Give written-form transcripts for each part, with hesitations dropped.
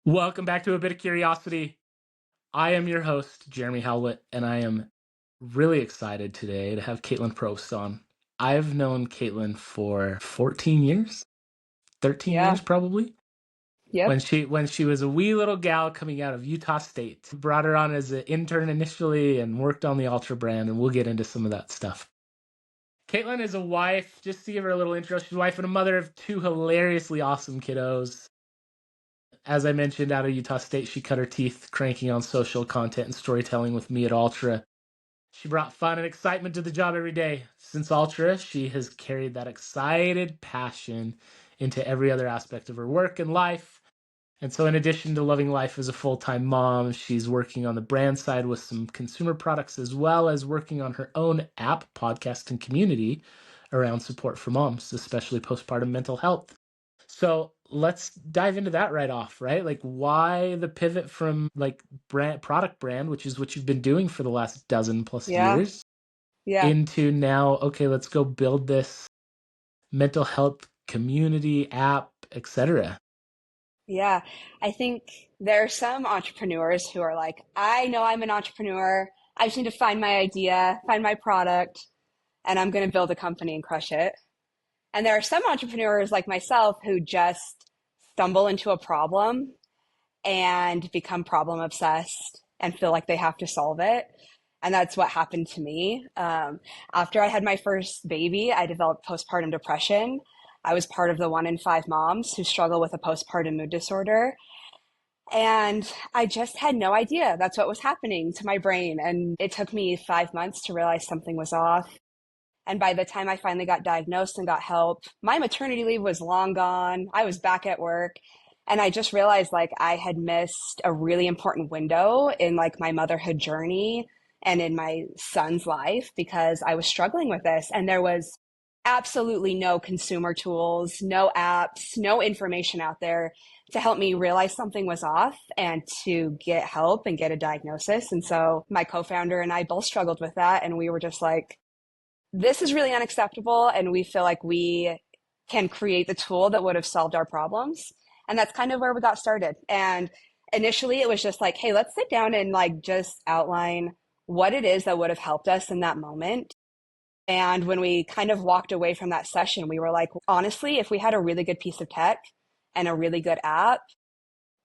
Welcome back to A Bit of Curiosity. I am your host, Jeremy Howlett, and I am really excited today to have Caitlin Proost on. I've known Caitlin for 14 years, 13 Yeah. years probably. Yep. When she was a wee little gal coming out of Utah State. Brought her on as an intern initially and worked on the Ultra brand, and we'll get into some of that stuff. Caitlin is a wife, just to give her a little intro, she's a wife and a mother of two hilariously awesome kiddos. As I mentioned, out of Utah State, she cut her teeth cranking on social content and storytelling with me at Ultra. She brought fun and excitement to the job every day. Since Ultra, she has carried that excited passion into every other aspect of her work and life. And so, in addition to loving life as a full-time mom, she's working on the brand side with some consumer products, as well as working on her own app, podcast, and community around support for moms, especially postpartum mental health. So let's dive into that right off, right? Like, why the pivot from like product brand, which is what you've been doing for the last dozen plus Yeah. years, Yeah. into now, okay, let's go build this mental health community app, etc. Yeah. I think there are some entrepreneurs who are like, I know I'm an entrepreneur. I just need to find my idea, find my product, and I'm going to build a company and crush it. And there are some entrepreneurs like myself who just stumble into a problem and become problem obsessed and feel like they have to solve it. And that's what happened to me. After I had my first baby, I developed postpartum depression. I was part of the 1 in 5 moms who struggle with a postpartum mood disorder. And I just had no idea that's what was happening to my brain. And it took me 5 months to realize something was off. And by the time I finally got diagnosed and got help, my maternity leave was long gone. I was back at work. And I just realized like I had missed a really important window in like my motherhood journey and in my son's life because I was struggling with this. And there was absolutely no consumer tools, no apps, no information out there to help me realize something was off and to get help and get a diagnosis. And so my co-founder and I both struggled with that. And we were just like, this is really unacceptable. And we feel like we can create the tool that would have solved our problems. And that's kind of where we got started. And initially it was just like, hey, let's sit down and like just outline what it is that would have helped us in that moment. And when we kind of walked away from that session, we were like, honestly, if we had a really good piece of tech and a really good app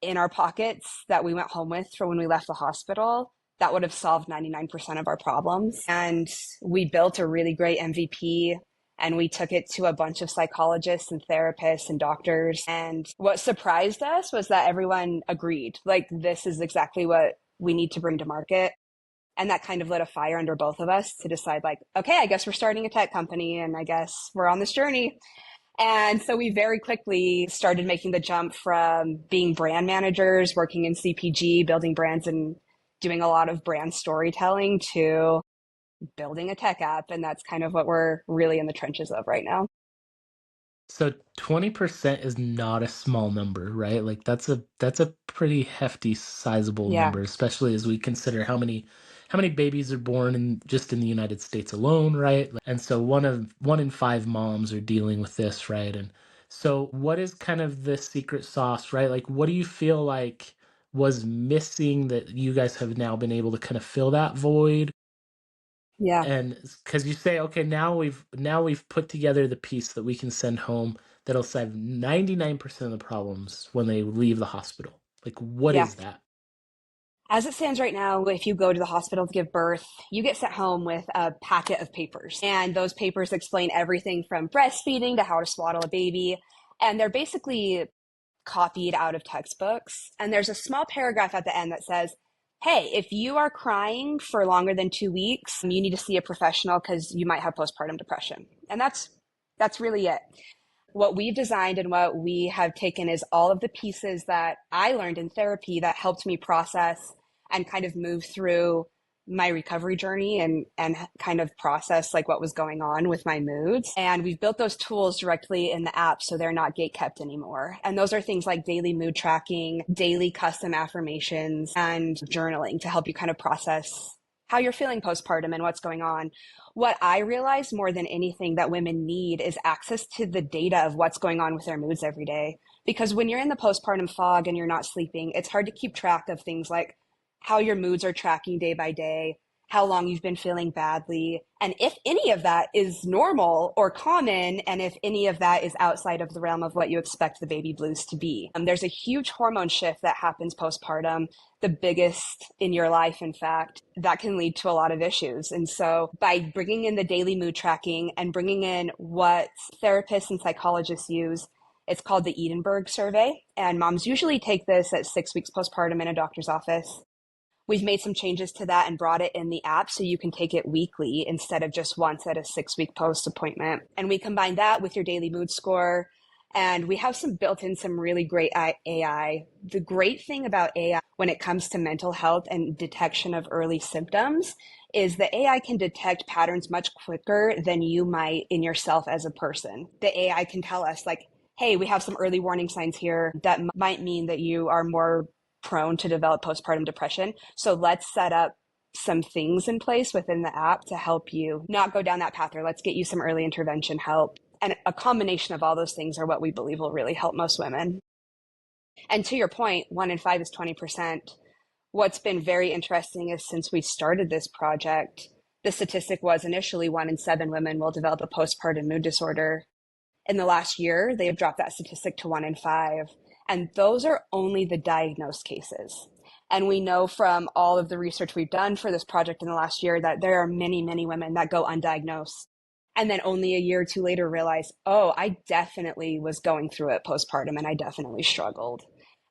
in our pockets that we went home with for when we left the hospital, that would have solved 99% of our problems. And we built a really great MVP and we took it to a bunch of psychologists and therapists and doctors. And what surprised us was that everyone agreed, like, this is exactly what we need to bring to market. And that kind of lit a fire under both of us to decide like, okay, I guess we're starting a tech company and I guess we're on this journey. And so we very quickly started making the jump from being brand managers, working in CPG, building brands and doing a lot of brand storytelling to building a tech app. And that's kind of what we're really in the trenches of right now. So 20% is not a small number, right? Like that's a pretty hefty, sizable Yeah. number, especially as we consider how many babies are born in just in the United States alone, right? And so 1 in 5 moms are dealing with this, right? And so what is kind of the secret sauce, right? Like what do you feel like was missing that you guys have now been able to kind of fill that void? Yeah. And because you say, okay, now we've put together the piece that we can send home that'll solve 99% of the problems when they leave the hospital. Like, what Yeah. is that? As it stands right now, if you go to the hospital to give birth, you get sent home with a packet of papers. And those papers explain everything from breastfeeding to how to swaddle a baby. And they're basically copied out of textbooks. And there's a small paragraph at the end that says, hey, if you are crying for longer than 2 weeks, you need to see a professional because you might have postpartum depression. And that's really it. What we've designed and what we have taken is all of the pieces that I learned in therapy that helped me process and kind of move through my recovery journey and kind of process like what was going on with my moods. And we've built those tools directly in the app so they're not gate kept anymore. And those are things like daily mood tracking, daily custom affirmations, and journaling to help you kind of process how you're feeling postpartum and what's going on. What I realize more than anything that women need is access to the data of what's going on with their moods every day. Because when you're in the postpartum fog and you're not sleeping, it's hard to keep track of things like how your moods are tracking day by day, how long you've been feeling badly, and if any of that is normal or common, and if any of that is outside of the realm of what you expect the baby blues to be. There's a huge hormone shift that happens postpartum, the biggest in your life, in fact, that can lead to a lot of issues. And so by bringing in the daily mood tracking and bringing in what therapists and psychologists use, it's called the Edinburgh survey, and moms usually take this at 6 weeks postpartum in a doctor's office. We've made some changes to that and brought it in the app so you can take it weekly instead of just once at a 6 week post appointment. And we combine that with your daily mood score. And we have some built in some really great AI. The great thing about AI when it comes to mental health and detection of early symptoms is the AI can detect patterns much quicker than you might in yourself as a person. The AI can tell us, like, hey, we have some early warning signs here that might mean that you are more prone to develop postpartum depression. So let's set up some things in place within the app to help you not go down that path, or let's get you some early intervention help. And a combination of all those things are what we believe will really help most women. And to your point, 1 in 5 is 20%. What's been very interesting is since we started this project, the statistic was initially 1 in 7 women will develop a postpartum mood disorder. In the last year, they have dropped that statistic to 1 in 5. And those are only the diagnosed cases. And we know from all of the research we've done for this project in the last year that there are many, many women that go undiagnosed. And then only a year or two later realize, oh, I definitely was going through it postpartum and I definitely struggled.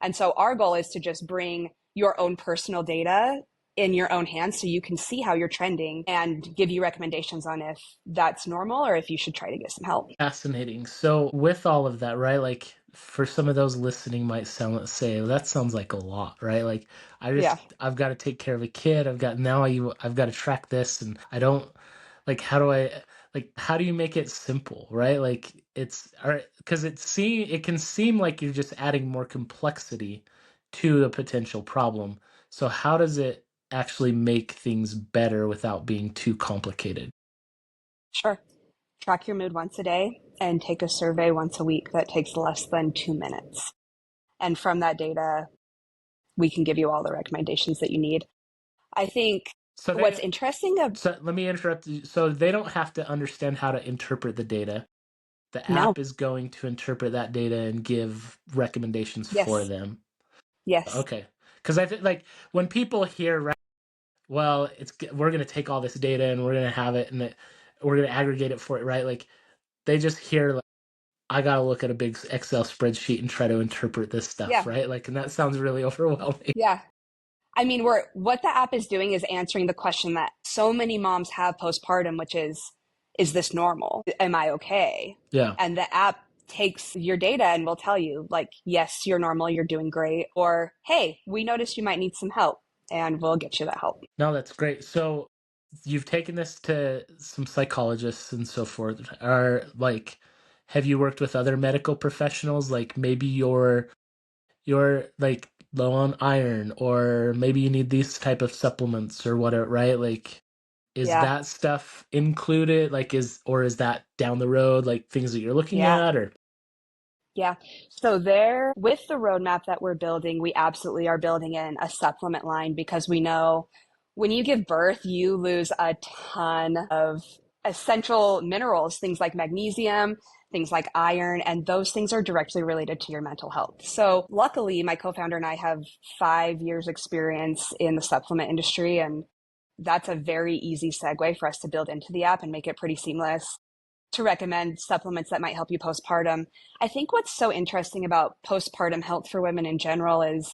And so our goal is to just bring your own personal data in your own hands so you can see how you're trending and give you recommendations on if that's normal or if you should try to get some help. Fascinating. So with all of that, right? Like for some of those listening might say that sounds like a lot, right? Like Yeah, I've got to take care of a kid. I've got to track this and I don't like how do you make it simple, right? Like it's because it can seem like you're just adding more complexity to the potential problem. So how does it actually make things better without being too complicated? sure. Track your mood once a day and take a survey once a week that takes less than 2 minutes. And from that data, we can give you all the recommendations that you need. I think So what's they interesting So let me interrupt you. So they don't have to understand how to interpret the data. The no, app is going to interpret that data and give recommendations for yes, them. yes, Okay. Because I think like when people hear, right, well, we're going to take all this data and we're going to have it and we're going to aggregate it for it, right? Like they just hear like I got to look at a big Excel spreadsheet and try to interpret this stuff, yeah, right? Like, and that sounds really overwhelming. yeah. I mean, what the app is doing is answering the question that so many moms have postpartum, which is this normal? Am I okay? Yeah. And the app takes your data and will tell you, like, yes, you're normal, you're doing great, or hey, we noticed you might need some help, and we'll get you that help. No, that's great. So you've taken this to some psychologists and so forth. Have you worked with other medical professionals? Like maybe you're like low on iron, or maybe you need these type of supplements or whatever, right? Like, is Yeah, that stuff included? Is that down the road, like things that you're looking yeah. at, or Yeah. So there, with the roadmap that we're building, we absolutely are building in a supplement line because we know when you give birth, you lose a ton of essential minerals, things like magnesium, things like iron, and those things are directly related to your mental health. So luckily, my co-founder and I have 5 years experience in the supplement industry, and that's a very easy segue for us to build into the app and make it pretty seamless to recommend supplements that might help you postpartum. I think what's so interesting about postpartum health for women in general is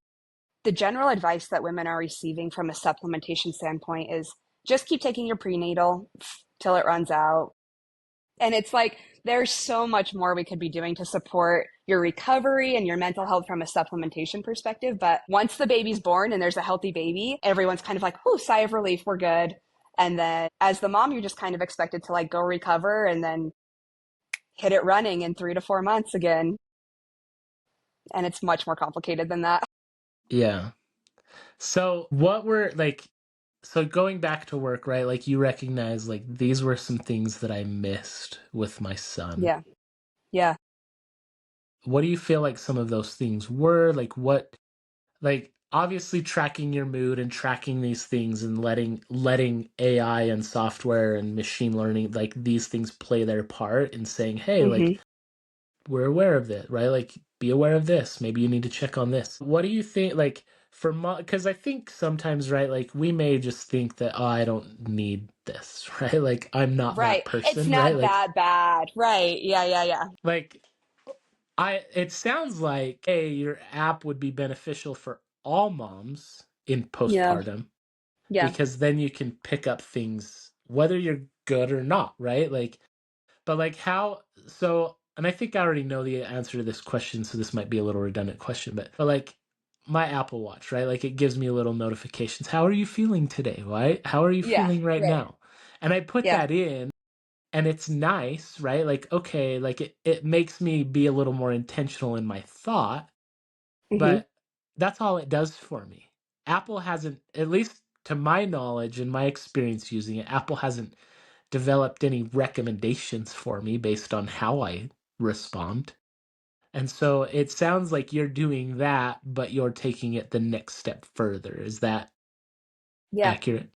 the general advice that women are receiving from a supplementation standpoint is just keep taking your prenatal till it runs out. And it's like there's so much more we could be doing to support your recovery and your mental health from a supplementation perspective. But once the baby's born and there's a healthy baby, everyone's kind of like, oh, sigh of relief, we're good. And then as the mom, you're just kind of expected to like go recover and then hit it running in 3 to 4 months again. And it's much more complicated than that. yeah. So what were like so going back to work, right? Like you recognize like these were some things that I missed with my son. Yeah. Yeah. what do you feel like some of those things were? Like what, like obviously tracking your mood and tracking these things and letting AI and software and machine learning, like these things play their part in saying, hey, like Hmm. we're aware of it, right? Like be aware of this. Maybe you need to check on this. What do you think, like for because I think sometimes, right, like we may just think that, oh, I don't need this, right? Like I'm not that Right. It's person, right? not that bad. Right. Yeah, yeah, yeah. Like it sounds like, hey, your app would be beneficial for all moms in Yeah. postpartum Yeah. because then you can pick up things whether you're good or not, right? Like, but like how, so, and I think I already know the answer to this question, so this might be a little redundant question, but like my Apple Watch, right? Like it gives me little notifications. How are you feeling today? Right? How are you Yeah. feeling right Right. now? And I put Yeah. that in and it's nice, right? Like, okay, like it makes me be a little more intentional in my thought, Hmm. but that's all it does for me. Apple hasn't, at least to my knowledge and my experience using it, Apple hasn't developed any recommendations for me based on how I respond. And so it sounds like you're doing that, but you're taking it the next step further. Is that Yeah. accurate?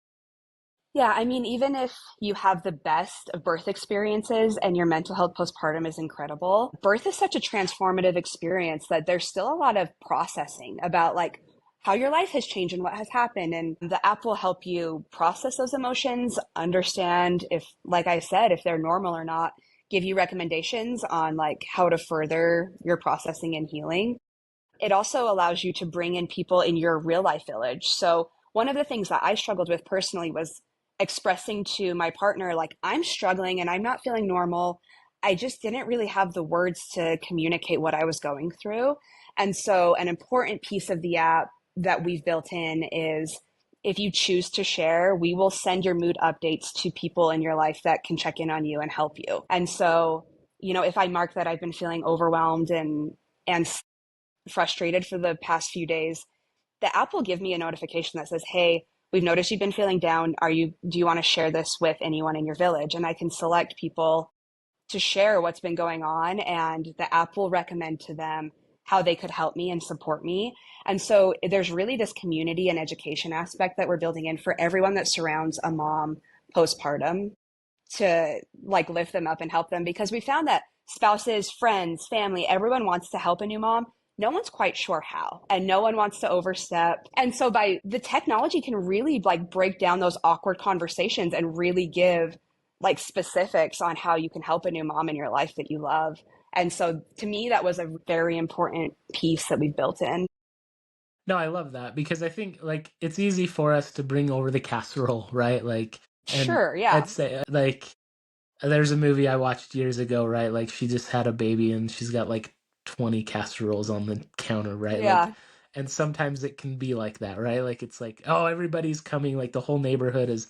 Yeah, I mean, even if you have the best of birth experiences and your mental health postpartum is incredible, birth is such a transformative experience that there's still a lot of processing about like how your life has changed and what has happened. And the app will help you process those emotions, understand if, like I said, if they're normal or not, give you recommendations on like how to further your processing and healing. It also allows you to bring in people in your real life village. So, one of the things that I struggled with personally was expressing to my partner, like, I'm struggling and I'm not feeling normal. I just didn't really have the words to communicate what I was going through. And so, an important piece of the app that we've built in is if you choose to share, we will send your mood updates to people in your life that can check in on you and help you. And so, if I mark that I've been feeling overwhelmed and frustrated for the past few days, the app will give me a notification that says, "Hey, we've noticed you've been feeling down. Do you want to share this with anyone in your village?" And I can select people to share what's been going on, and the app will recommend to them how they could help me and support me. And so there's really this community and education aspect that we're building in for everyone that surrounds a mom postpartum to like lift them up and help them, because we found that spouses, friends, family, everyone wants to help a new mom. No one's quite sure how, and no one wants to overstep. And so by the technology can really like break down those awkward conversations and really give like specifics on how you can help a new mom in your life that you love. And so to me that was a very important piece that we built in. No, I love that because I think like it's easy for us to bring over the casserole, right? Like, and Sure, yeah. I'd say like there's a movie I watched years ago, right? Like she just had a baby and she's got like 20 casseroles on the counter, right? Like, Yeah. and sometimes it can be like that, right? Like it's like, oh, everybody's coming, like the whole neighborhood is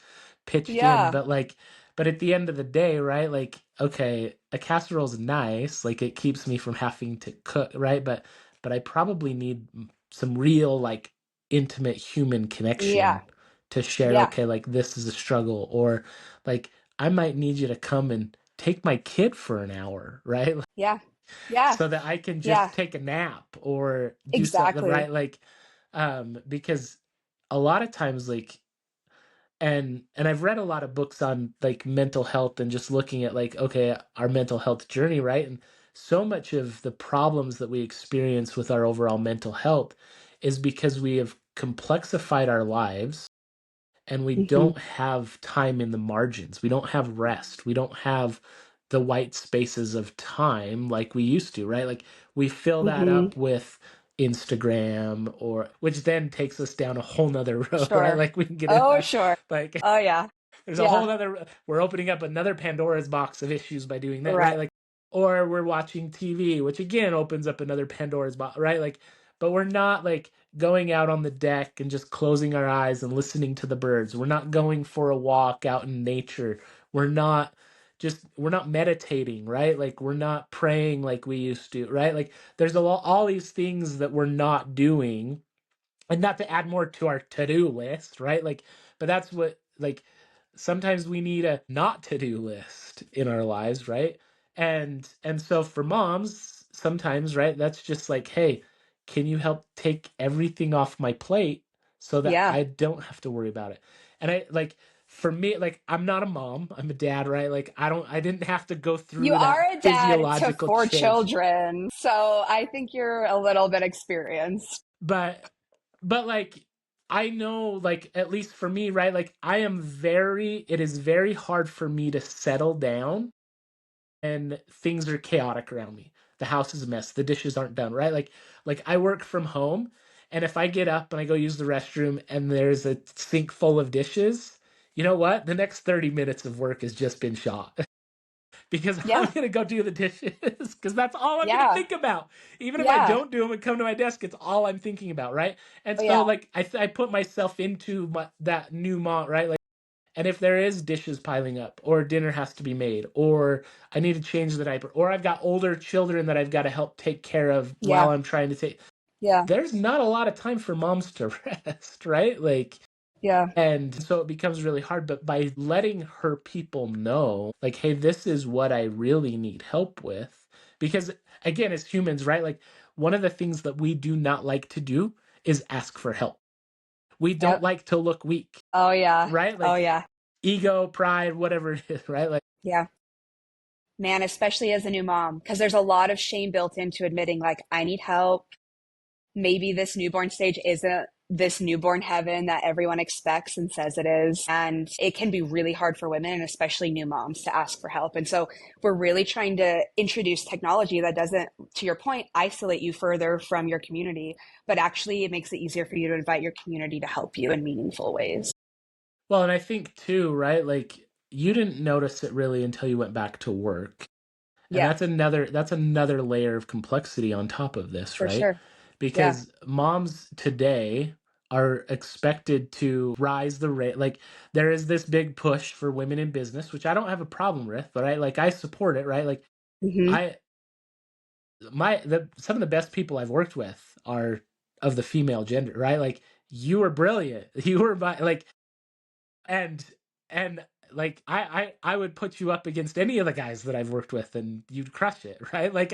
pitched in, Yeah. but like, but at the end of the day, right? Like, okay, a casserole's nice, like it keeps me from having to cook, right? But I probably need some real like intimate human Yeah. connection to share, Yeah. okay, like this is a struggle, or like I might need you to come and take my kid for an hour, right? Yeah. Yeah. So that I can Yeah. just take a nap or do something, Exactly. right? Like, because a lot of times, like, and I've read a lot of books on like mental health and just looking at like, okay, our mental health journey, right? And so much of the problems that we experience with our overall mental health is because we have complexified our lives and we Hmm. don't have time in the margins. We don't have rest. We don't have the white spaces of time like we used to, right? Like we fill that Hmm. up with Instagram or which then takes us down a whole nother road, right? Sure. Like we can get in Oh, that sure. like Oh, yeah. there's a Yeah. whole other, we're opening up another Pandora's box of issues by doing that, Right. right? Like, or we're watching TV, which again opens up another Pandora's box, right? Like, but we're not like going out on the deck and just closing our eyes and listening to the birds. We're not going for a walk out in nature. We're not we're not meditating, right? Like we're not praying like we used to, right? Like there's all these things that we're not doing, and not to add more to our to-do list, right? Like, but that's what like sometimes we need a not to-do list in our lives, right? And so for moms, sometimes, right? That's just like, hey, can you help take everything off my plate so that Yeah. I don't have to worry about it? And I like, for me, like, I'm not a mom, I'm a dad, right? Like, I didn't have to go You through are that a dad to physiological four change. children, so I think you're a little bit experienced. But, like, I know, like, at least for me, right? Like, it is very hard for me to settle down and things are chaotic around me. The house is a mess. The dishes aren't done, right? Like I work from home, and if I get up and I go use the restroom and there's a sink full of dishes, you know what? The next 30 minutes of work has just been shot because I'm Yeah. going to go do the dishes because that's all I'm going to Yeah. think about. Even if I Yeah. don't do them and come to my desk, it's all I'm thinking about, right? And Oh, so yeah. like I put myself into that new mom, right? Like, and if there is dishes piling up, or dinner has to be made, or I need to change the diaper, or I've got older children that I've got to help take care of while Yeah. I'm trying to take, Yeah. there's not a lot of time for moms to rest, right? Like, Yeah. and so it becomes really hard. But by letting her people know, like, hey, this is what I really need help with, because again, as humans, right? Like, one of the things that we do not like to do is ask for help. We don't Yep. like to look weak, Oh, yeah. right? Oh, Like, yeah. ego, pride, whatever it is, right? Like, Yeah. Man, especially as a new mom, because there's a lot of shame built into admitting, like, I need help. Maybe this newborn stage isn't this newborn heaven that everyone expects and says it is. And it can be really hard for women, and especially new moms, to ask for help. And so we're really trying to introduce technology that doesn't, to your point, isolate you further from your community, but actually it makes it easier for you to invite your community to help you in meaningful ways. well, and I think too, right? Like, you didn't notice it really until you went back to work. And Yeah, that's another layer of complexity on top of this, for right? sure. Yeah. Because moms today are expected to rise the rate. Like, there is this big push for women in business, which I don't have a problem with, but I support it, right? Like, Hmm. I some of the best people I've worked with are of the female gender, right? Like, you were brilliant. You were like, and and like I would put you up against any of the guys that I've worked with and you'd crush it, right? Like,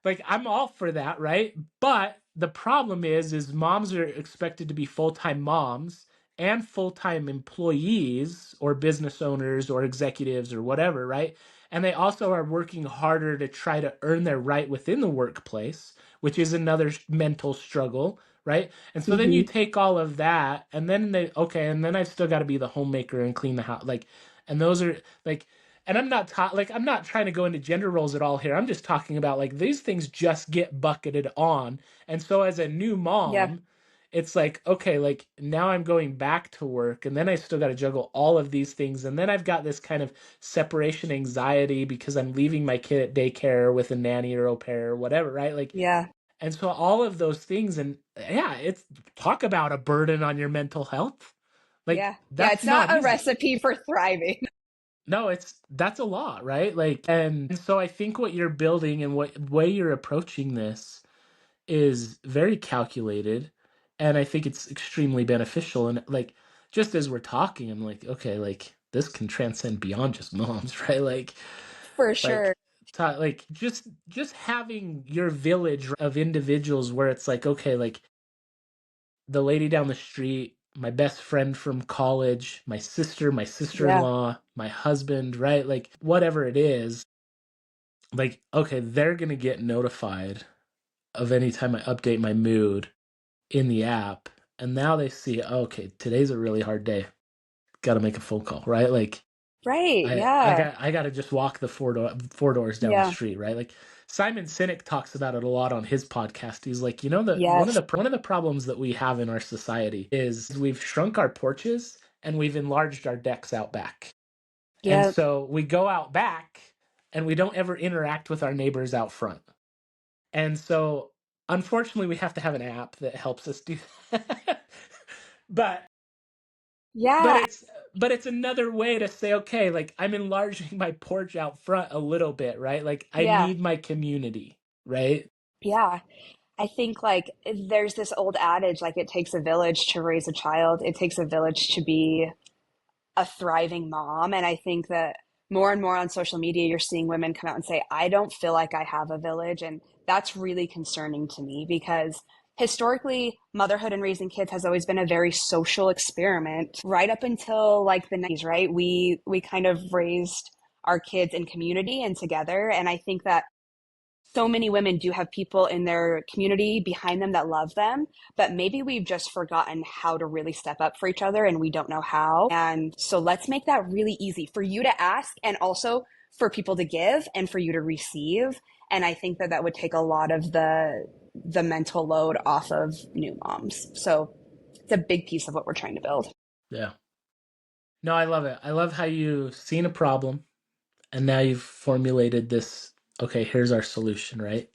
like I'm all for that, right? But the problem is moms are expected to be full-time moms and full-time employees or business owners or executives or whatever, right? And they also are working harder to try to earn their right within the workplace, which is another mental struggle, right? And so then you Hmm. take all of that, and then and then I've still got to be the homemaker and clean the house, like, and those are like, and I'm not trying to go into gender roles at all here. I'm just talking about like these things just get bucketed on, and so as a new Yeah. mom, it's like, okay, like now I'm going back to work, and then I still got to juggle all of these things, and then I've got this kind of separation anxiety because I'm leaving my kid at daycare with a nanny or au pair or whatever, right? Like, Yeah. and so all of those things, and yeah, it's, talk about a burden on your mental health. Like, Yeah. Yeah. that's It's not not a easy. recipe for thriving. No, that's a lot, right? Like, and so I think what you're building and what way you're approaching this is very calculated, and I think it's extremely beneficial. And like, just as we're talking, I'm like, okay, like this can transcend beyond just moms, right? For sure. Like like just having your village of individuals where it's like, okay, like the lady down the street, my best friend from college, my sister, my Yeah. sister-in-law, my husband, right? Like, whatever it is, like, okay, they're going to get notified of any time I update my mood in the app. And now they see, okay, today's a really hard day. Got to make a phone call, right? Like, Right. I Yeah. got to just walk the four doors down the Yeah. street, right? Like, Simon Sinek talks about it a lot on his podcast. He's like, the Yes. one of the problems that we have in our society is we've shrunk our porches and we've enlarged our decks out back. And Yeah. so we go out back and we don't ever interact with our neighbors out front. And so unfortunately we have to have an app that helps us do that. but but Yeah. it's but it's another way to say, okay, like I'm enlarging my porch out front a little bit, right? Like I Yeah. need my community, right? Yeah. I think like there's this old adage, like it takes a village to raise a child. It takes a village to be a thriving mom. And I think that more and more on social media, you're seeing women come out and say, I don't feel like I have a village. And that's really concerning to me because historically, motherhood and raising kids has always been a very social experiment right up until like the 90s, right? We kind of raised our kids in community and together. And I think that so many women do have people in their community behind them that love them, but maybe we've just forgotten how to really step up for each other and we don't know how. And so let's make that really easy for you to ask and also for people to give and for you to receive. And I think that that would take a lot of the mental load off of new moms. So it's a big piece of what we're trying to build. Yeah. No, I love it. I love how you've seen a problem and now you've formulated this, okay, here's our solution, right?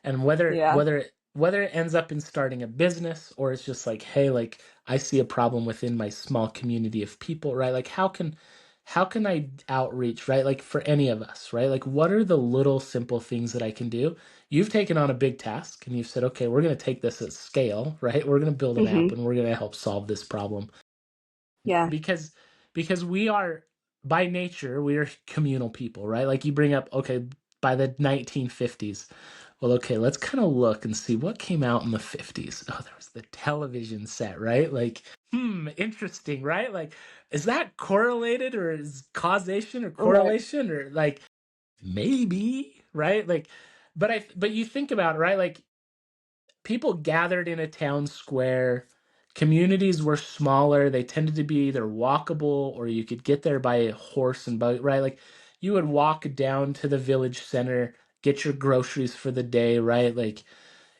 And Yeah. whether it ends up in starting a business or it's just like, hey, like I see a problem within my small community of people, right? Like how can I outreach, right? Like for any of us, right? Like what are the little simple things that I can do? You've taken on a big task and you've said, okay, we're going to take this at scale, right? We're going to build an app Mm-hmm. and we're going to help solve this problem Yeah. because we are by nature we are communal people, right? Like you bring up, okay, by the 1950s, well, okay, let's kind of look and see what came out in the 50s. Oh, there was the television set, right? Like, interesting, right? Like, is that correlated or is causation or Right. correlation or like maybe, right? Like, but you think about it, right? Like people gathered in a town square. Communities were smaller. They tended to be either walkable or you could get there by horse and boat, right? Like you would walk down to the village center, get your groceries for the day, right? Like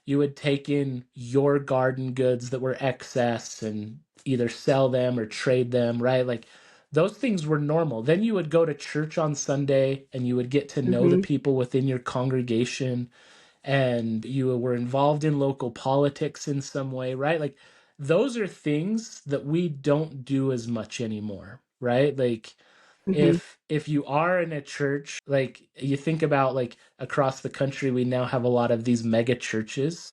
you would take in your garden goods that were excess and either sell them or trade them, right? Like those things were normal. Then you would go to church on Sunday and you would get to know the Mm-hmm. people within your congregation and you were involved in local politics in some way, right? Like those are things that we don't do as much anymore, right? Like Mm-hmm. if you are in a church, like you think about like across the country, we now have a lot of these mega churches.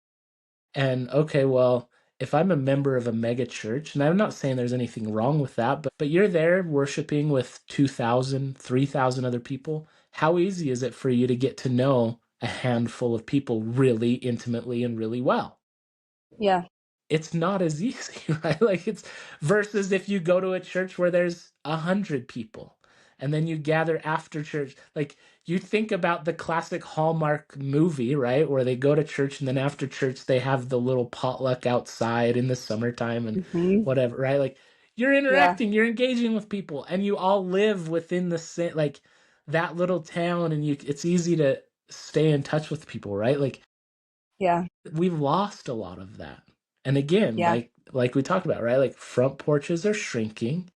And okay, well, if I'm a member of a mega church, and I'm not saying there's anything wrong with that, but you're there worshiping with 2,000, 3,000 other people, how easy is it for you to get to know a handful of people really intimately and really well? Yeah. It's not as easy, right? Like it's versus if you go to a church where there's 100 people and then you gather after church. Like you think about the classic Hallmark movie, right? Where they go to church and then after church they have the little potluck outside in the summertime and Mm-hmm. whatever, right? Like you're Yeah. interacting, you're engaging with people and you all live within the same like that little town and you it's easy to stay in touch with people, right? Like Yeah. we've lost a lot of that. And again, Yeah. like we talked about, right? Like front porches are shrinking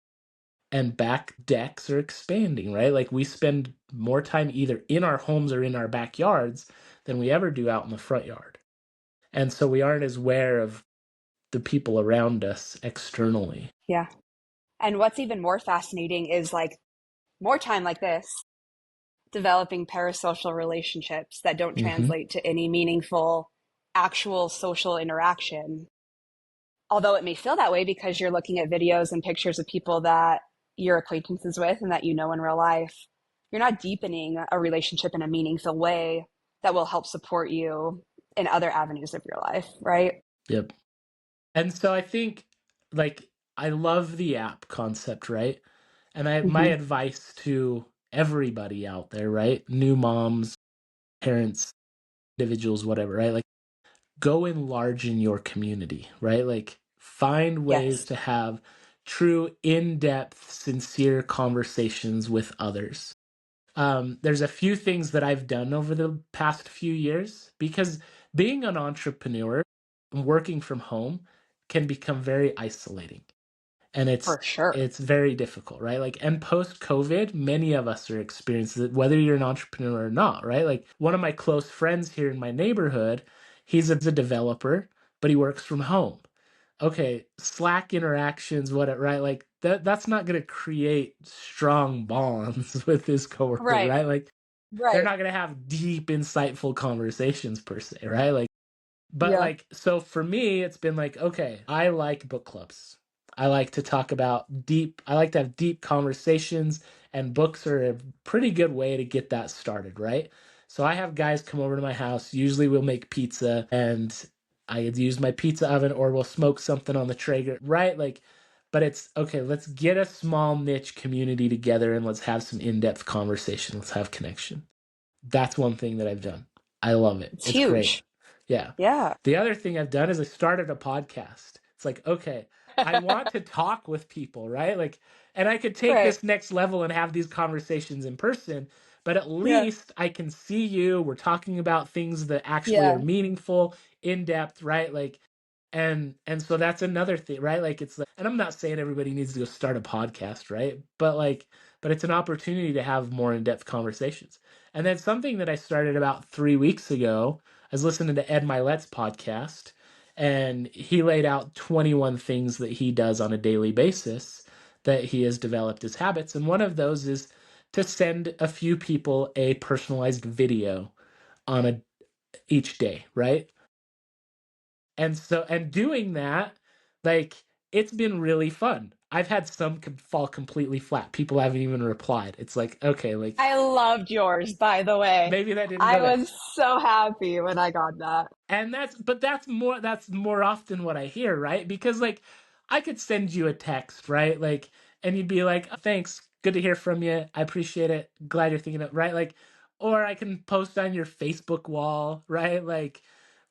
and back decks are expanding, right? Like we spend more time either in our homes or in our backyards than we ever do out in the front yard. And so we aren't as aware of the people around us externally. Yeah. And what's even more fascinating is like more time like this, developing parasocial relationships that don't Mm-hmm. translate to any meaningful actual social interaction. Although it may feel that way because you're looking at videos and pictures of people that you're acquaintances with and that you know in real life, you're not deepening a relationship in a meaningful way that will help support you in other avenues of your life, right? Yep. And so I think like I love the app concept, right? And my Mm-hmm. advice to everybody out there, right? New moms, parents, individuals, whatever, right? Like go enlarge in your community, right? Like find ways Yes, to have true, in-depth, sincere conversations with others. There's a few things that I've done over the past few years because being an entrepreneur and working from home can become very isolating and for sure. it's very difficult, right? Like and post COVID many of us are experiencing it whether you're an entrepreneur or not, right? Like one of my close friends here in my neighborhood, he's a developer but he works from home. Okay, Slack interactions, what, right? Like that's not going to create strong bonds with his coworkers, Right, right? Like they're right. not going to have deep insightful conversations per se, right? Like but Yeah. like, so for me, it's been like, okay, I like book clubs. I like to talk about I like to have deep conversations And books are a pretty good way to get that started, right? So I have guys come over to my house. Usually we'll make pizza and I use my pizza oven, or we'll smoke something on the Traeger, right? Like, but it's okay, let's get a small niche community together and let's have some in-depth conversation. Let's have connection. That's one thing that I've done. I love it. It's It's great. huge. Yeah. Yeah. The other thing I've done is I started a podcast. It's like, okay, I want to talk with people, right? Like, and I could take Right. this next level and have these conversations in person, but at Yeah. least I can see you. We're talking about things that actually are Yeah. meaningful, in depth, right? Like, and so that's another thing, right? Like it's like, and I'm not saying everybody needs to go start a podcast, right? But like, but it's an opportunity to have more in-depth conversations. And then something that I started about 3 weeks ago, I was listening to Ed Milet's podcast, and he laid out 21 things that he does on a daily basis that he has developed as habits. And one of those is to send a few people a personalized video on a each day, right? And so, and doing that, like, it's been really fun. I've had some fall completely flat. People haven't even replied. It's like, okay, like, I loved yours, by the way. maybe that didn't I go there. was so happy when I got that. And that's more often what I hear, right? Because like I could send you a text, right? Like, and you'd be like, "Oh, thanks, good to hear from you. I appreciate it. Glad you're thinking of," right? Like, or I can post on your Facebook wall, right? Like,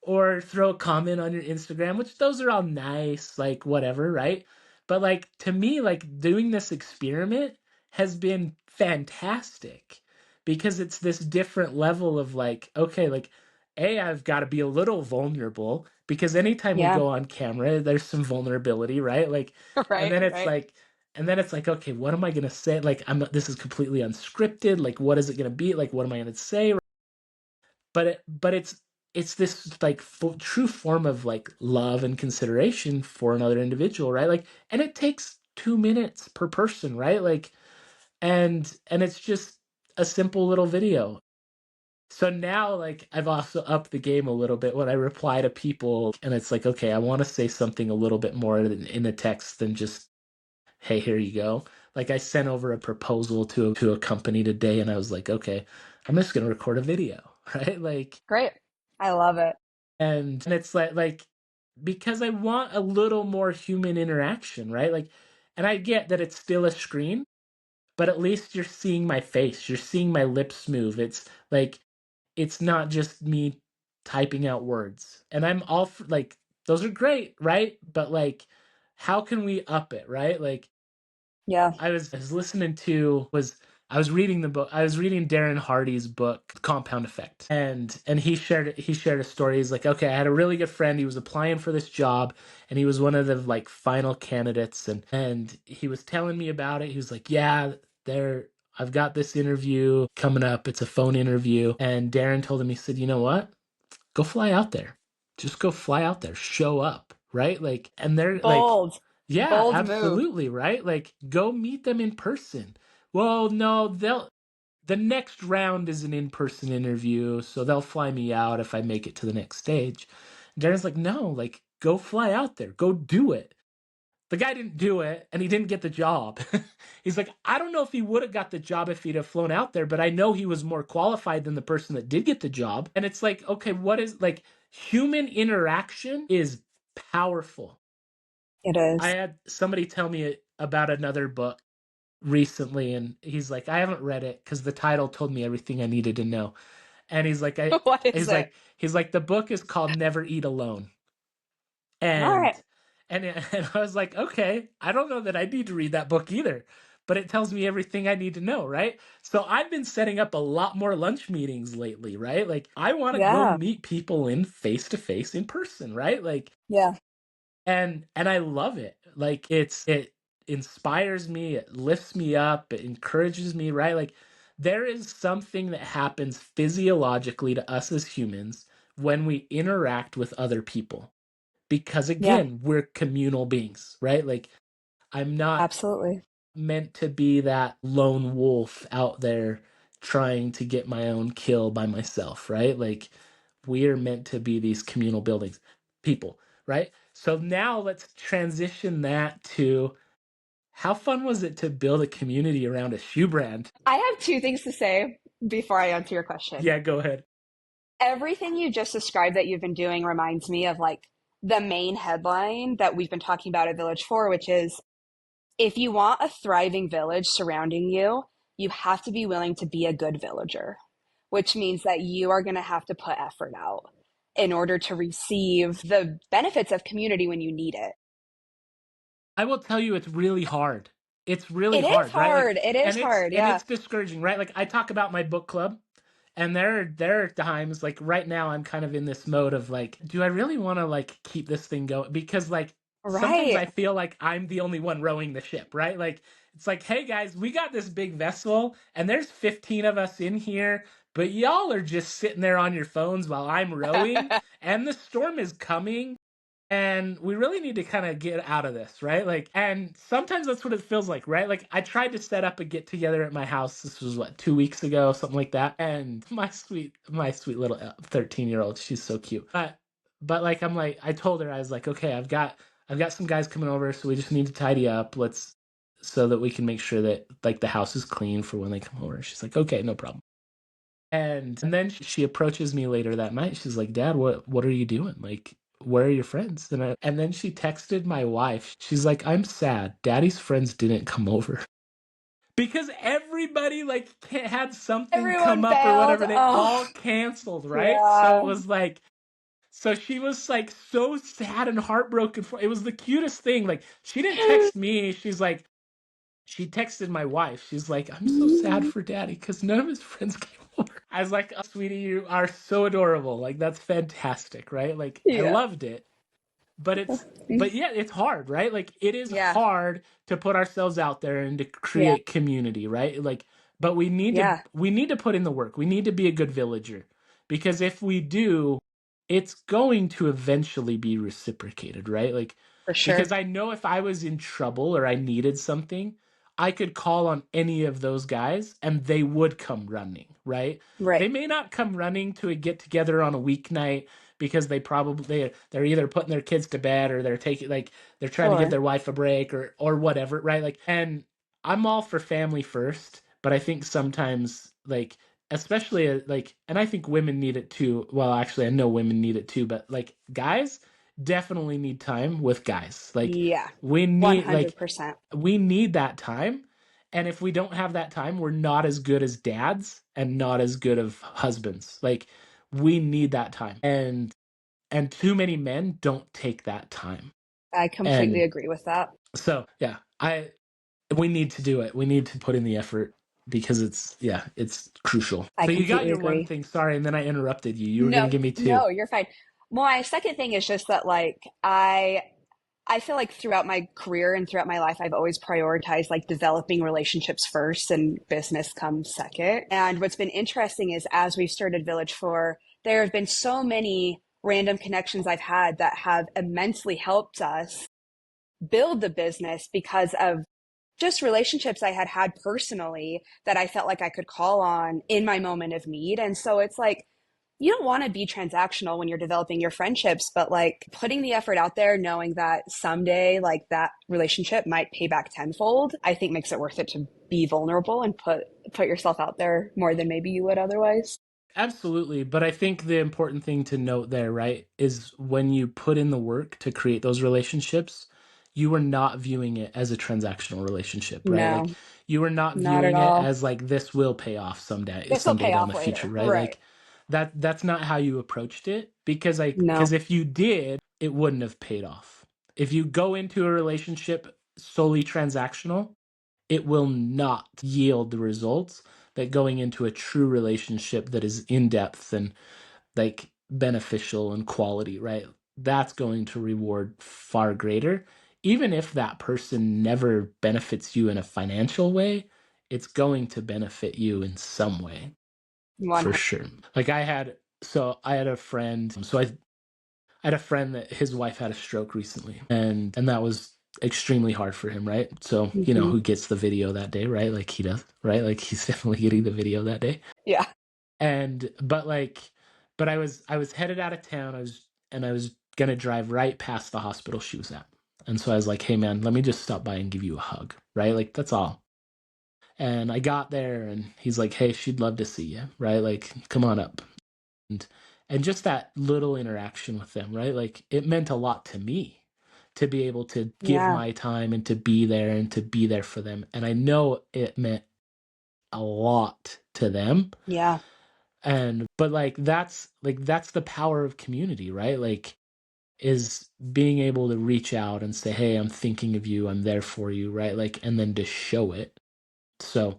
or throw a comment on your Instagram, which those are all nice, like whatever, right? But like to me, like doing this experiment has been fantastic because it's this different level of like, okay, like I've got to be a little vulnerable because anytime we Yeah. go on camera, there's some vulnerability, right? Like, and Right. then it's Right. like, okay, what am I gonna say? Like, this is completely unscripted. Like, what is it gonna be? Like, what am I gonna say? But it's this like true form of like love and consideration for another individual, right? Like, and it takes 2 minutes per person, right? Like, and it's just a simple little video. So now, like, I've also upped the game a little bit when I reply to people, and it's like, okay, I want to say something a little bit more in a text than just, hey, here you go. Like, I sent over a proposal to a company today, and I was like, okay, I'm just gonna record a video, right? Like, Great. I love it. and it's like because I want a little more human interaction, right? Like, and I get that it's still a screen, but at least you're seeing my face, you're seeing my lips move. It's like it's not just me typing out words. And I'm all for, like, those are great, right? But like, how can we up it, right? Like, Yeah. I was listening to was I was reading the book. I was reading Darren Hardy's book Compound Effect, and he shared a story. He's like, okay, I had a really good friend. He was applying for this job, and he was one of the like final candidates, and he was telling me about it. He was like, yeah, there. I've got this interview coming up. It's a phone interview. And Darren told him, he said, you know what? Go fly out there. Just go fly out there. Show up, right? Like, and they're like, Bold. yeah, Bold move. absolutely, right? Like, go meet them in person. Well, no, the next round is an in-person interview, so they'll fly me out if I make it to the next stage. Darren's like, no, like, go fly out there. Go do it. The guy didn't do it, and he didn't get the job. He's like, I don't know if he would have got the job if he'd have flown out there, but I know he was more qualified than the person that did get the job. And it's like, okay, what is like human interaction is powerful. It I is. had somebody tell me about another book recently, and he's like, I haven't read it because the title told me everything I needed to know. And he's like, What is it? the book is called Never Eat Alone. All And right. and I was like, okay, I don't know that I need to read that book either, but it tells me everything I need to know, right? So I've been setting up a lot more lunch meetings lately, right? Like I want to go Yeah. meet people in face to face in person, right? Like Yeah. and I love it. Like it inspires me, it lifts me up, it encourages me, right? Like there is something that happens physiologically to us as humans when we interact with other people because Yeah. again we're communal beings, right? Like I'm not Absolutely. meant to be that lone wolf out there trying to get my own kill by myself, right? Like we are meant to be these communal buildings people, right? So now let's transition that to How fun was it to build a community around a shoe brand? I have two things to say before I answer your question. Yeah, go ahead. Everything you just described that you've been doing reminds me of like the main headline that we've been talking about at Village 4, which is if you want a thriving village surrounding you, you have to be willing to be a good villager, which means that you are going to have to put effort out in order to receive the benefits of community when you need it. I will tell you, it's really hard. It's really It is hard, right? Like, hard. It is and it's hard. and Yeah. it's discouraging, right? Like I talk about my book club, and there are times like right now I'm kind of in this mode of like, do I really want to like keep this thing going? Because like sometimes I Right. feel like I'm the only one rowing the ship, right? Like it's like, hey guys, we got this big vessel, and there's 15 of us in here, but y'all are just sitting there on your phones while I'm rowing, and the storm is coming, and we really need to kind of get out of this, right? Like, and sometimes that's what it feels like, right? Like I tried to set up a get together at my house. This was what, 2 weeks ago, something like that. And my sweet little 13-year-old, she's so cute. But like I'm like, I told her, I was like, okay, I've got some guys coming over, so we just need to tidy up. Let's so that we can make sure that like the house is clean for when they come over. She's like, okay, no problem. And then she approaches me later that night. She's like, "Dad, what are you doing? Like, where are your friends?" And then she texted my wife. She's like, "I'm sad. Daddy's friends didn't come over." Because everybody like had something come Everyone up or bailed. whatever. They Oh, all canceled, right? So it yeah. was like, so she was like so sad and heartbroken for it was the cutest thing. Like she didn't text me. She texted my wife. She's like, "I'm so sad for Daddy because none of his friends came over." I was like, "Oh, sweetie, you are so adorable. Like that's fantastic, right?" Like I Yeah. loved it. But yeah, it's hard, right? Like it is Yeah. hard to put ourselves out there and to Yeah. create community, right? Like, but Yeah. we need to put in the work. We need to be a good villager, because if we do, it's going to eventually be reciprocated, right? Like, For because sure. I know if I was in trouble or I needed something, I could call on any of those guys and they would come running, right? Right. They may not come running to a get together on a weeknight because they're either putting their kids to bed or they're trying to give Sure. their wife a break or whatever, right? Like, and I'm all for family first, but I think sometimes like especially like, and I think women need it too. Well, actually I know women need it too, but like guys definitely need time with guys. Like Yeah. we need like 100%. we need that time. And if we don't have that time, we're not as good as dads and not as good of husbands. Like we need that time. And too many men don't take that time. I completely And agree with that. so yeah, I we need to do it. We need to put in the effort because it's crucial. I So you got completely your one agree. thing. Sorry, and then I interrupted you. You were going to No, give me two. no, you're fine. Well, my second thing is just that like I feel like throughout my career and throughout my life, I've always prioritized like developing relationships first and business comes second. And what's been interesting is as we've started Village 4, there have been so many random connections I've had that have immensely helped us build the business because of just relationships I had had personally that I felt like I could call on in my moment of need. And so it's like, you don't want to be transactional when you're developing your friendships, but like putting the effort out there, knowing that someday like that relationship might pay back tenfold, I think makes it worth it to be vulnerable and put yourself out there more than maybe you would otherwise. Absolutely. But I think the important thing to note there, right, is when you put in the work to create those relationships, you are not viewing it as a transactional relationship, right? Like No, you are not not at viewing it all. as like this will pay off This will someday pay down off the future, later. right? Right. Like that's not how you approached it No, because if you did, it wouldn't have paid off. If you go into a relationship solely transactional, it will not yield the results that going into a true relationship that is in depth and like beneficial and quality, right? That's going to reward far greater. Even if that person never benefits you in a financial way, it's going to benefit you in some way for 100. sure. Like I had a friend, I had a friend that his wife had a stroke recently, and that was extremely hard for him, right? So, Mm-hmm. who gets the video that day, right? Like he does, right? Like he's definitely getting the video that day. Yeah. And but I was headed out of town. I was gonna drive right past the hospital she was at. And so I was like, hey man, let me just stop by and give you a hug, right? Like, that's all. And I got there and he's like, hey, she'd love to see you, right? Like, come on up. And and just that little interaction with them, right? Like, it meant a lot to me to be able to give Yeah. my time and to be there and to be there for them. And I know it meant a lot to them. Yeah. And but that's the power of community, right? Like, is being able to reach out and say, hey, I'm thinking of you, I'm there for you, right? Like, and then to show it. So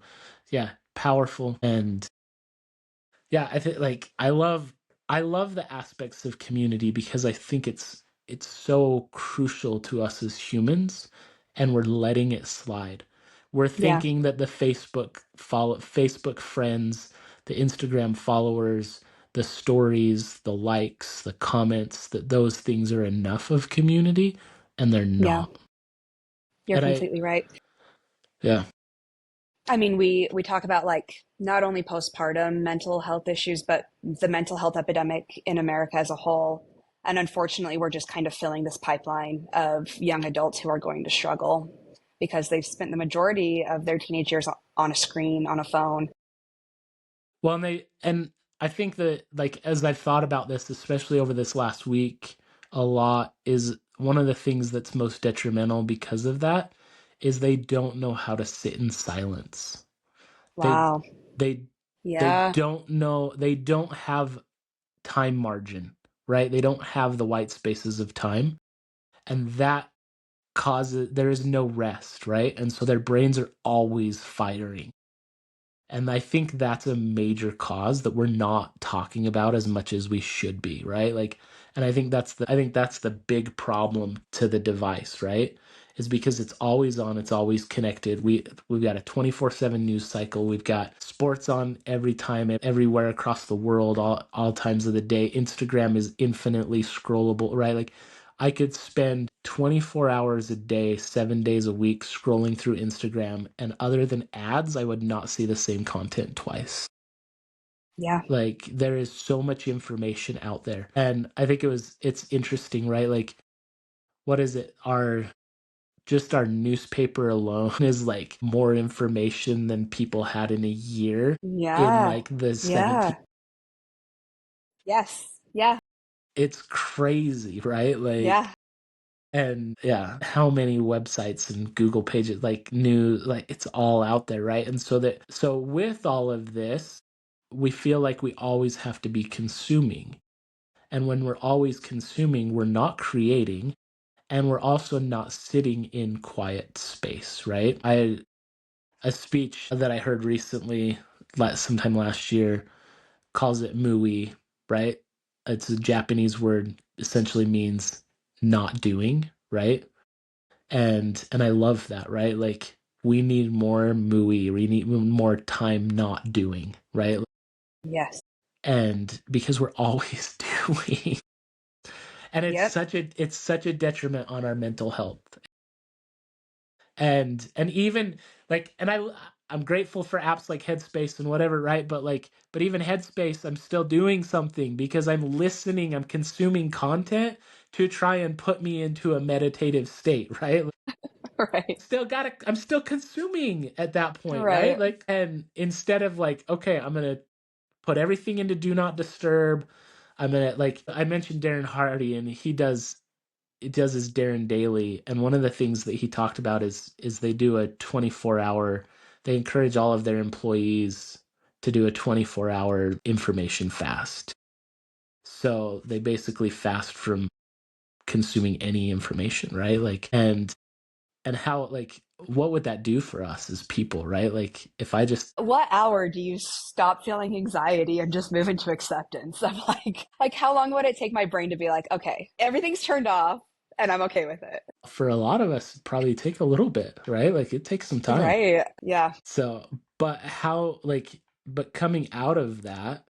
yeah, powerful. And yeah, I think like I love the aspects of community because I think it's so crucial to us as humans, and we're letting it slide. We're Yeah. thinking that the Facebook friends, the Instagram followers, the stories, the likes, the comments, that those things are enough of community, and they're Yeah. not. You're And I completely right. yeah. I mean, we talk about like not only postpartum mental health issues, but the mental health epidemic in America as a whole. And unfortunately, we're just kind of filling this pipeline of young adults who are going to struggle because they've spent the majority of their teenage years on a screen, on a phone. Well, and I think that like as I've thought about this, especially over this last week, a lot is one of the things that's most detrimental because of that is they don't know how to sit in silence. They Wow. they they Yeah. don't know, they don't have time margin, right? They don't have the white spaces of time, and that causes there is no rest, right? And so their brains are always firing. And I think that's a major cause that we're not talking about as much as we should be, right? Like, and I think that's the big problem to the device, right? Is because it's always on, it's always connected. We've got a 24/7 news cycle. We've got sports on every time, everywhere across the world, all times of the day. Instagram is infinitely scrollable, right? Like, I could spend 24 hours a day, 7 days a week scrolling through Instagram, and other than ads, I would not see the same content twice. Yeah. Like, there is so much information out there. And I think it's interesting, right? Like, what is it? Our newspaper alone is like more information than people had in a year in Yeah. like the 70s. Yeah. Yes. Yeah. It's crazy, right? Like, Yeah. and yeah, how many websites and Google pages, like news, like it's all out there, right? And so with all of this, we feel like we always have to be consuming. And when we're always consuming, we're not creating, and we're also not sitting in quiet space, right? A speech that I heard recently, sometime last year, calls it mui, right? It's a Japanese word, essentially means not doing, right? And I love that, right? Like, we need more mui, we need more time not doing, right? Yes. And because we're always doing, and Yep. it's such a detriment on our mental health. And even like, and I'm grateful for apps like Headspace and whatever, right? But even Headspace, I'm still doing something because I'm listening, I'm consuming content to try and put me into a meditative state, right? Right. I'm still consuming at that point, right? Right. Like, and instead of like, okay, I'm gonna put everything into do not disturb. I'm gonna, like, I mentioned Darren Hardy, and it does his Darren Daily, and one of the things that he talked about is they do a 24-hour. They encourage all of their employees to do a 24-hour information fast. So they basically fast from consuming any information, right? Like, and how, like, what would that do for us as people, right? Like, if I just What hour do you stop feeling anxiety and just move into acceptance? I'm like how long would it take my brain to be like, okay, everything's turned off and I'm okay with it? for a lot of us probably take a little bit, right? Like, it takes some time. Right. Yeah. So, but coming out of that,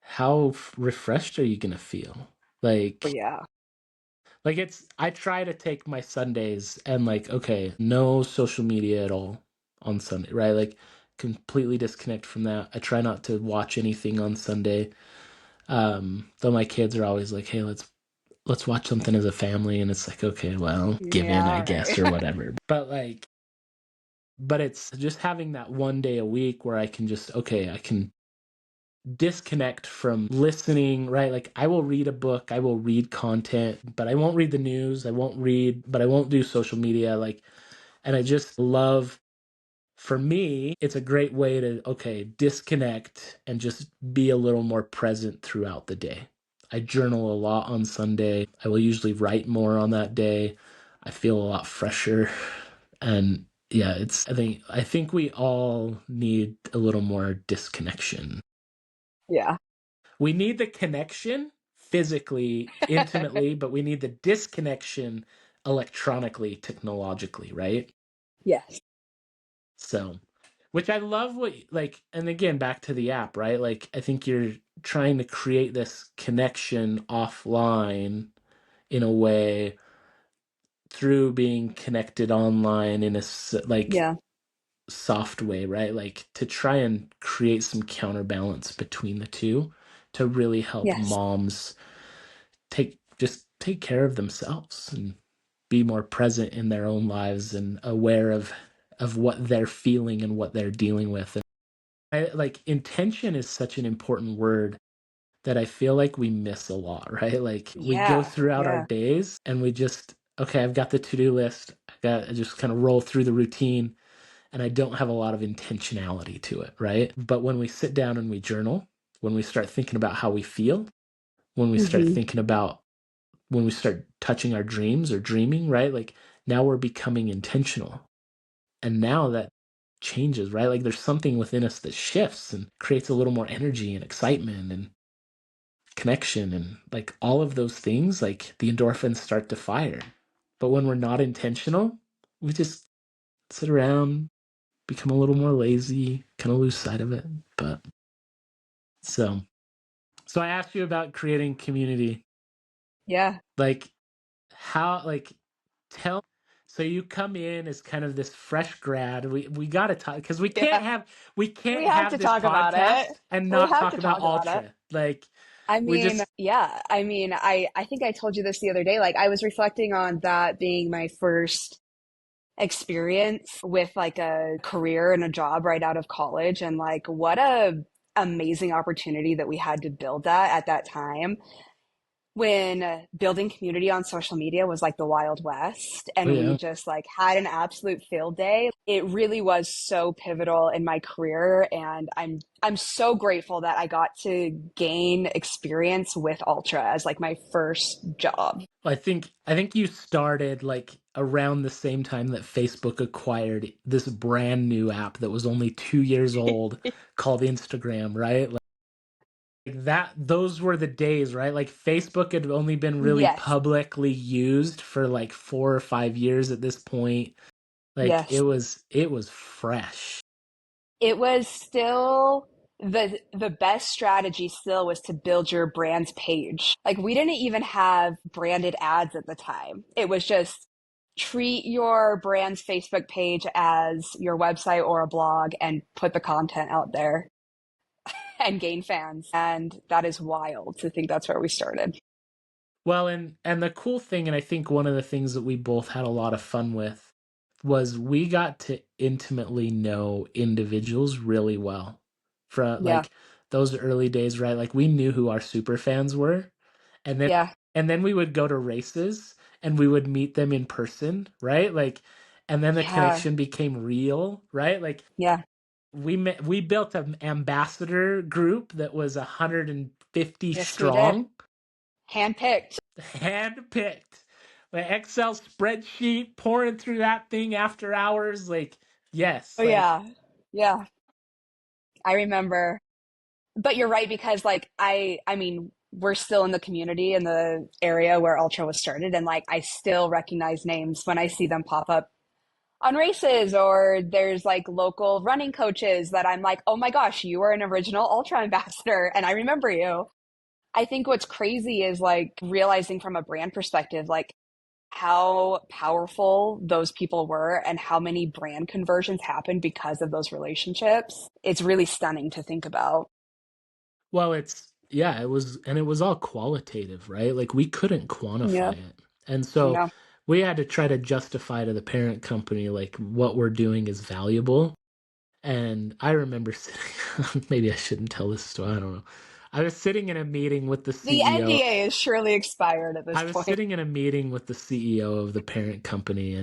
how refreshed are you gonna feel? Oh, Like, yeah. I try to take my Sundays and, like, okay, no social media at all on Sunday, right? Like, completely disconnect from that. I try not to watch anything on Sunday. Though my kids are always like, hey, let's watch something as a family. And it's like, okay, well, give in, I Yeah, guess, or whatever. But it's just having that one day a week where I can just, okay, I can disconnect from listening, right? Like I will read a book, I will read content, but I won't read the news. But I won't do social media. And I just love, for me, it's a great way to, okay, disconnect and just be a little more present throughout the day. I journal a lot on Sunday. I will usually write more on that day. I feel a lot fresher. And yeah, I think we all need a little more disconnection. yeah, We need the connection physically, intimately, but we need the disconnection electronically, technologically, right? yes, So, which I love and again, back to the app, right? Like, I think you're trying to create this connection offline in a way through being connected online in like yeah, soft way, right? Like to try and create some counterbalance between the two to really help yes, moms take care of themselves and be more present in their own lives and aware of what they're feeling and what they're dealing with. And like intention is such an important word that I feel like we miss a lot, right? Like we go yeah, throughout our yeah. days and we just, okay, I've got the to-do list. I just kind of roll through the routine and I don't have a lot of intentionality to it, right? But when we sit down and we journal, when we start thinking about how we feel, when we start Hmm. thinking about when we start touching our dreams or dreaming, right? Like now we're becoming intentional. And now that changes, right? Like there's something within us that shifts and creates a little more energy and excitement and connection and like all of those things, like the endorphins start to fire. But when we're not intentional, we just sit around, become a little more lazy, kind of lose sight of it. But so, so I asked you about creating community. Yeah, Like how, like tell, so you come in as kind of this fresh grad. We got to talk because yeah. we We can't have have to this talk about it. podcast and We not have talk to about talk about it. ultra. Like I we mean, just yeah. I mean, I think I told you this the other day. Like, I was reflecting on that being my first experience with like a career and a job right out of college, and like what a amazing opportunity that we had to build that at that time when building community on social media was like the Wild West, oh and we yeah. just like had an absolute field day. It really was so pivotal in my career, and I'm so grateful that I got to gain experience with Ultra as like my first job. I think you started like around the same time that Facebook acquired this brand new app that was only 2 years old called Instagram, right? Like that, those were the days, right? Like Facebook had only been really Yes, publicly used for like 4 or 5 years at this point. Like yes. it was fresh. It was still the best strategy still was to build your brand's page. Like we didn't even have branded ads at the time. It was just treat your brand's Facebook page as your website or a blog and put the content out there and gain fans. And that is wild to think that's where we started. Well, and the cool thing, and I think one of the things that we both had a lot of fun with was we got to intimately know individuals really well. For Yeah. like those early days, right? Like we knew who our super fans were, and then Yeah. and then we would go to races and we would meet them in person, right? Like, and then the Yeah. connection became real, right? Like Yeah. we built an ambassador group that was 150 Yes, we did. strong, Handpicked. handpicked. The Excel spreadsheet, pouring through that thing after hours. Like, yes, Oh, like, yeah. Yeah. I remember. But you're right, because like I mean, we're still in the community in the area where Ultra was started, and like I still recognize names when I see them pop up on races, or there's like local running coaches that I'm like, oh my gosh, you were an original Ultra ambassador and I remember you. I think what's crazy is like realizing from a brand perspective, like how powerful those people were and how many brand conversions happened because of those relationships. It's really stunning to think about. well, yeah, it was all qualitative, right? Like we couldn't quantify Yeah. it. And so No. we had to try to justify to the parent company like what we're doing is valuable. And I remember sitting, maybe I shouldn't tell this story, I don't know. I was sitting in a meeting with the The CEO. NDA is surely expired at this I was point. sitting in a meeting with the CEO of the parent company,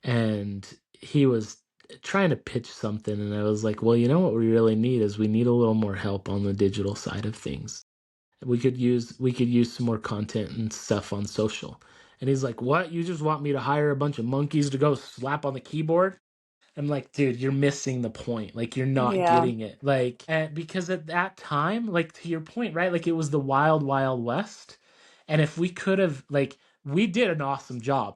and he was trying to pitch something, and I was like, "Well, you know what we really need is we need a little more help on the digital side of things. We could use some more content and stuff on social." And he's like, "What? You just want me to hire a bunch of monkeys to go slap on the keyboard?" I'm like, dude, you're missing the point. Like, you're not Yeah. getting it. Like, and because at that time, like, to your point, right? Like, it was the wild, wild west. And if we could have, like, we did an awesome job.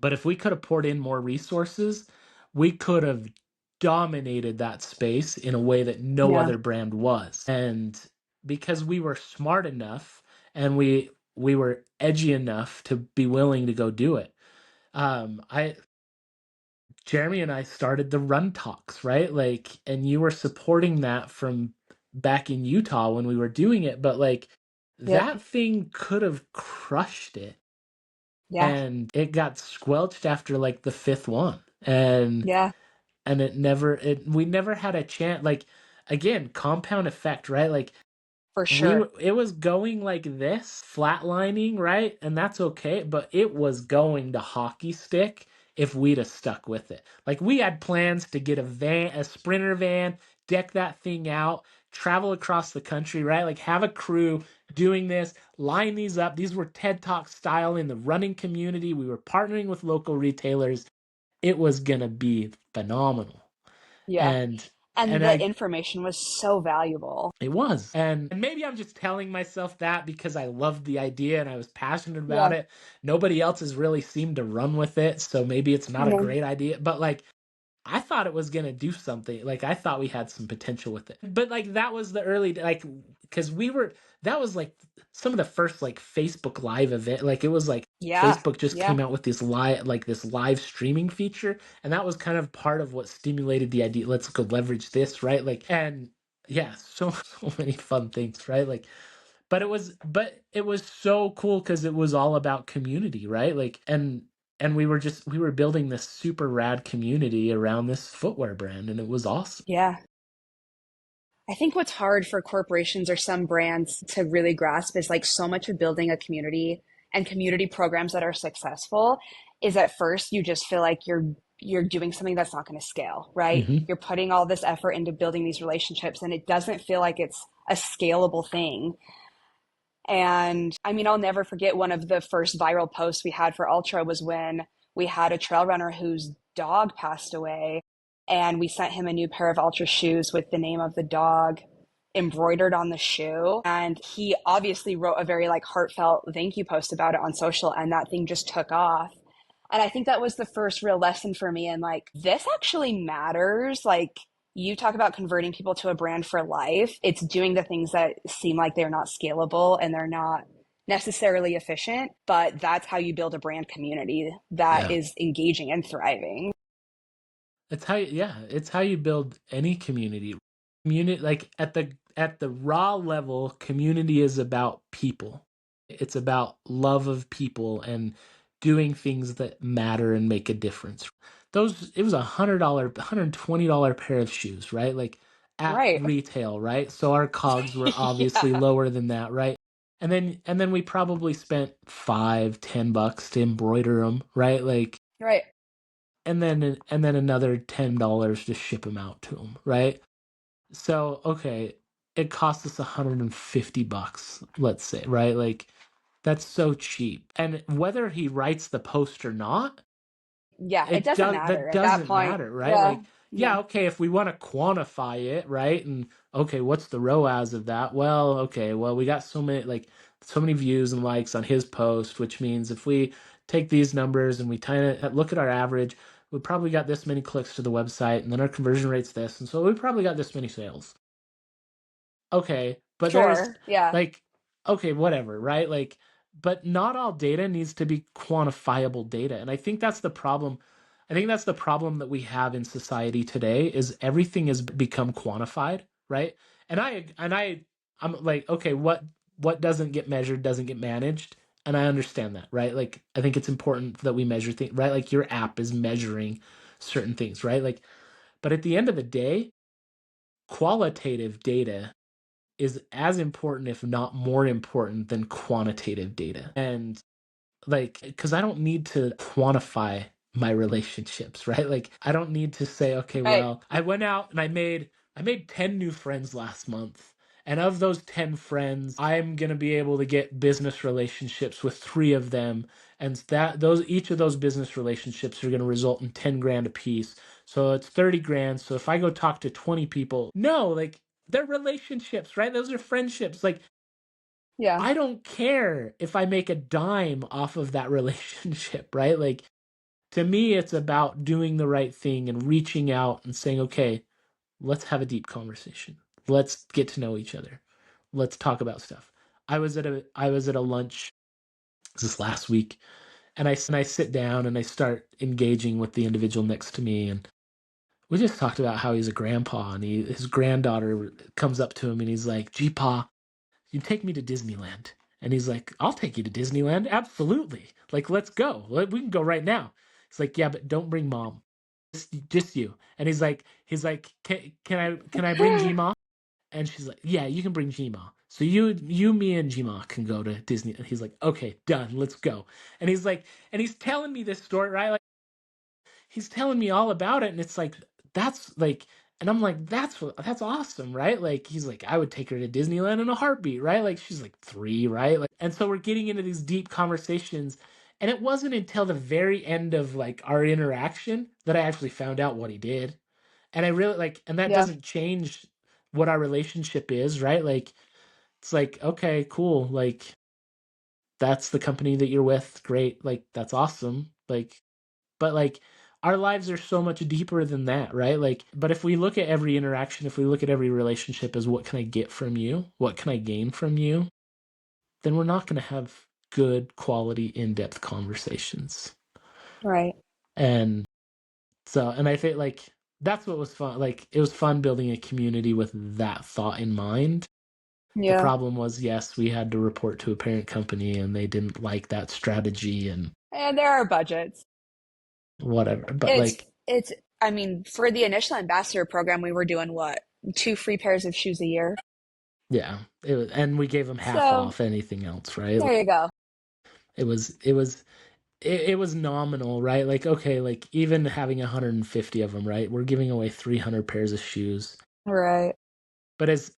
But if we could have poured in more resources, we could have dominated that space in a way that no Yeah. other brand was. And because we were smart enough and we were edgy enough to be willing to go do it. I Jeremy and I started the Run Talks, right? Like, and you were supporting that from back in Utah when we were doing it, but like Yep. that thing could have crushed it. Yeah. And it got squelched after like the fifth one. And Yeah. we never had a chance, like, again, compound effect, right? Like For sure. it was going like this, flatlining, right? And that's okay, but it was going to hockey stick if we'd have stuck with it. Like we had plans to get a sprinter van, deck that thing out, travel across the country, right? Like have a crew doing this, line these up. These were TED Talk style in the running community. We were partnering with local retailers. It was gonna be phenomenal. Yeah. And And and the I information was so valuable. It was. And maybe I'm just telling myself that because I loved the idea and I was passionate about Yeah. it. Nobody else has really seemed to run with it, so maybe it's not a Yeah. great idea. But like I thought it was gonna do something. Like I thought we had some potential with it. But like that was the early like because we were that was like some of the first like Facebook Live event. Like it was like Yeah. Facebook just Yeah. came out with this live streaming feature, and that was kind of part of what stimulated the idea. Let's go leverage this, right? Like and yeah, so so many fun things, right? Like but it was so cool because it was all about community, right? Like and we were building this super rad community around this footwear brand, and it was awesome. Yeah. I think what's hard for corporations or some brands to really grasp is like so much of building a community and community programs that are successful is at first you just feel like you're doing something that's not going to scale, right? Hmm. You're putting all this effort into building these relationships and it doesn't feel like it's a scalable thing. And I mean, I'll never forget one of the first viral posts we had for Ultra was when we had a trail runner whose dog passed away. And we sent him a new pair of Ultra shoes with the name of the dog embroidered on the shoe. And he obviously wrote a very like heartfelt thank you post about it on social. And that thing just took off. And I think that was the first real lesson for me. And like, this actually matters. Like, you talk about converting people to a brand for life. It's doing the things that seem like they're not scalable and they're not necessarily efficient, but that's how you build a brand community that Yeah. is engaging and thriving. It's how you build any community. Community like at the raw level, community is about people. It's about love of people and doing things that matter and make a difference. It was $120 pair of shoes, right? Like at Right. retail, right? So our cogs were obviously Yeah. lower than that, right? And then we probably spent $5-10 to embroider them, right? Like Right. and then another $10 to ship them out to them, right? So okay, it costs us $150, let's say, right? Like that's so cheap. And whether he writes the post or not, Yeah. It doesn't that matter at that doesn't point. matter, right? Yeah. Like Yeah. yeah, okay, if we want to quantify it, right? And okay, what's the ROAS of that? Well, okay, well we got so many views and likes on his post, which means if we take these numbers and we kind of look at our average, we probably got this many clicks to the website, and then our conversion rate's this, and so we probably got this many sales. Okay, but there's Sure. Yeah. like okay, whatever, right? Like but not all data needs to be quantifiable data. And I think that's the problem. I think that's the problem that we have in society today is everything has become quantified, right? And I I'm like, okay, what doesn't get measured doesn't get managed. And I understand that, right? Like, I think it's important that we measure things, right? Like your app is measuring certain things, right? Like, but at the end of the day, qualitative data is as important, if not more important, than quantitative data. And like, because I don't need to quantify my relationships, right? Like, I don't need to say, okay, Right. well, I went out and I made 10 new friends last month. And of those 10 friends, I'm going to be able to get business relationships with 3 of them. And that those each of those business relationships are going to result in 10 grand a piece. So it's 30 grand. So if I go talk to 20 people, no, like they're relationships, right? Those are friendships. Like, Yeah. I don't care if I make a dime off of that relationship, right? Like, to me, it's about doing the right thing and reaching out and saying, okay, let's have a deep conversation. Let's get to know each other. Let's talk about stuff. I was at a lunch this last week, and I sit down and I start engaging with the individual next to me, and we just talked about how he's a grandpa, and his granddaughter comes up to him and he's like, "Gpa, you take me to Disneyland." And he's like, "I'll take you to Disneyland. Absolutely. Like, let's go. We can go right now." He's like, "Yeah, but don't bring mom. Just you." And he's like, can I bring Gma?" And she's like, "Yeah, you can bring Gma. So me and Gma can go to Disney." And he's like, "Okay, done. Let's go." And he's telling me this story, right? Like, he's telling me all about it, and it's like, that's like, and I'm like, that's awesome, right? Like, he's like, I would take her to Disneyland in a heartbeat, right? Like, she's like 3, right? Like, and so we're getting into these deep conversations, and it wasn't until the very end of like our interaction that I actually found out what he did. And I really like, and that Yeah. doesn't change what our relationship is, right? Like, it's like, okay, cool, like, that's the company that you're with, great, like, that's awesome, like, but like, our lives are so much deeper than that, right? Like, but if we look at every interaction, if we look at every relationship as what can I get from you, what can I gain from you, then we're not going to have good quality in-depth conversations. Right. And so, and I think like that's what was fun. Like, it was fun building a community with that thought in mind. The Yeah. problem was, yes, we had to report to a parent company and they didn't like that strategy and And there are budgets. whatever, but It's like, it's I mean, for the initial ambassador program, we were doing what? 2 free pairs of shoes a year. yeah, it was, and we gave them half So off anything else, right? there you go. It was nominal, right? Like, okay, like, even having 150 of them, right? We're giving away 300 pairs of shoes. Right. But as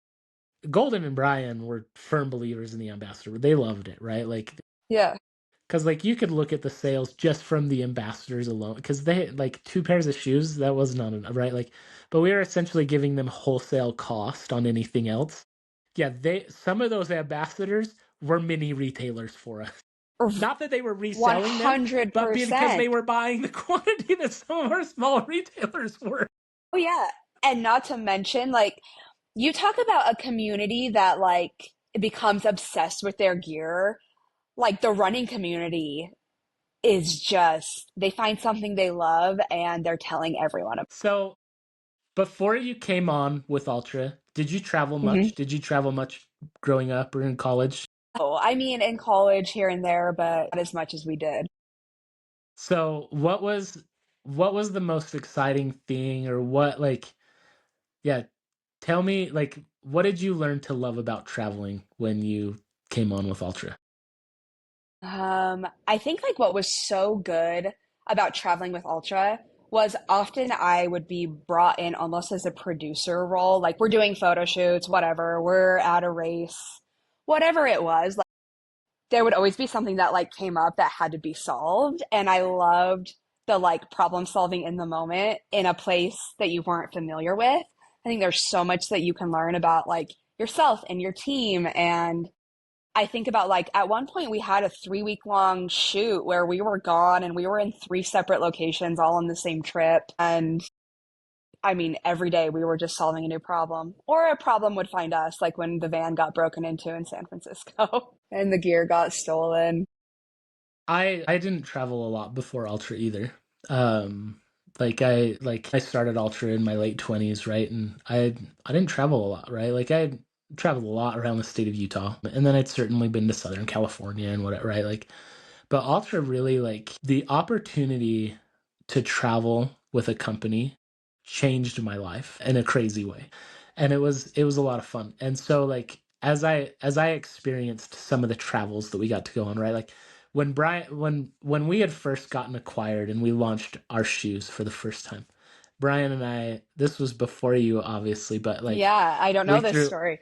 Golden and Brian were firm believers in the ambassador, they loved it, right? Like, Yeah. because like you could look at the sales just from the ambassadors alone, because they like 2 pairs of shoes, that was not enough, right? Like, but we were essentially giving them wholesale cost on anything else. Yeah, they some of those ambassadors were mini retailers for us. Not that they were reselling them, but because they 100%. were buying the quantity that some of our small retailers were. Oh yeah. And not to mention, like, you talk about a community that like becomes obsessed with their gear. Like the running community is just they find something they love and they're telling everyone about. So before you came on with Ultra, did you travel Mhm. much? Did you travel much growing up or in college? Oh, I mean, in college here and there, but not as much as we did. So what was the most exciting thing, or what, like, yeah, tell me, like, what did you learn to love about traveling when you came on with Ultra? I think like what was so good about traveling with Ultra was often I would be brought in almost as a producer role. Like we're doing photo shoots, whatever, we're at a race, whatever it was. Like there would always be something that like came up that had to be solved. And I loved the like problem solving in the moment in a place that you weren't familiar with. I think there's so much that you can learn about like yourself and your team and I think about like at one point we had a 3 week long shoot where we were gone and we were in 3 separate locations all on the same trip. And I mean, every day we were just solving a new problem or a problem would find us, like when the van got broken into in San Francisco and the gear got stolen. I didn't travel a lot before Ultra either. Um like I started Ultra in my late 20s, right? And I didn't travel a lot, right? Like, traveled a lot around the state of Utah, and then I'd certainly been to Southern California and whatever, right? Like, but ultra really like the opportunity to travel with a company changed my life in a crazy way. And it was a lot of fun. And so like as I experienced some of the travels that we got to go on, right? Like when we had first gotten acquired and we launched our shoes for the first time. Brian and I, this was before you obviously, but like Yeah, I don't we know this threw story.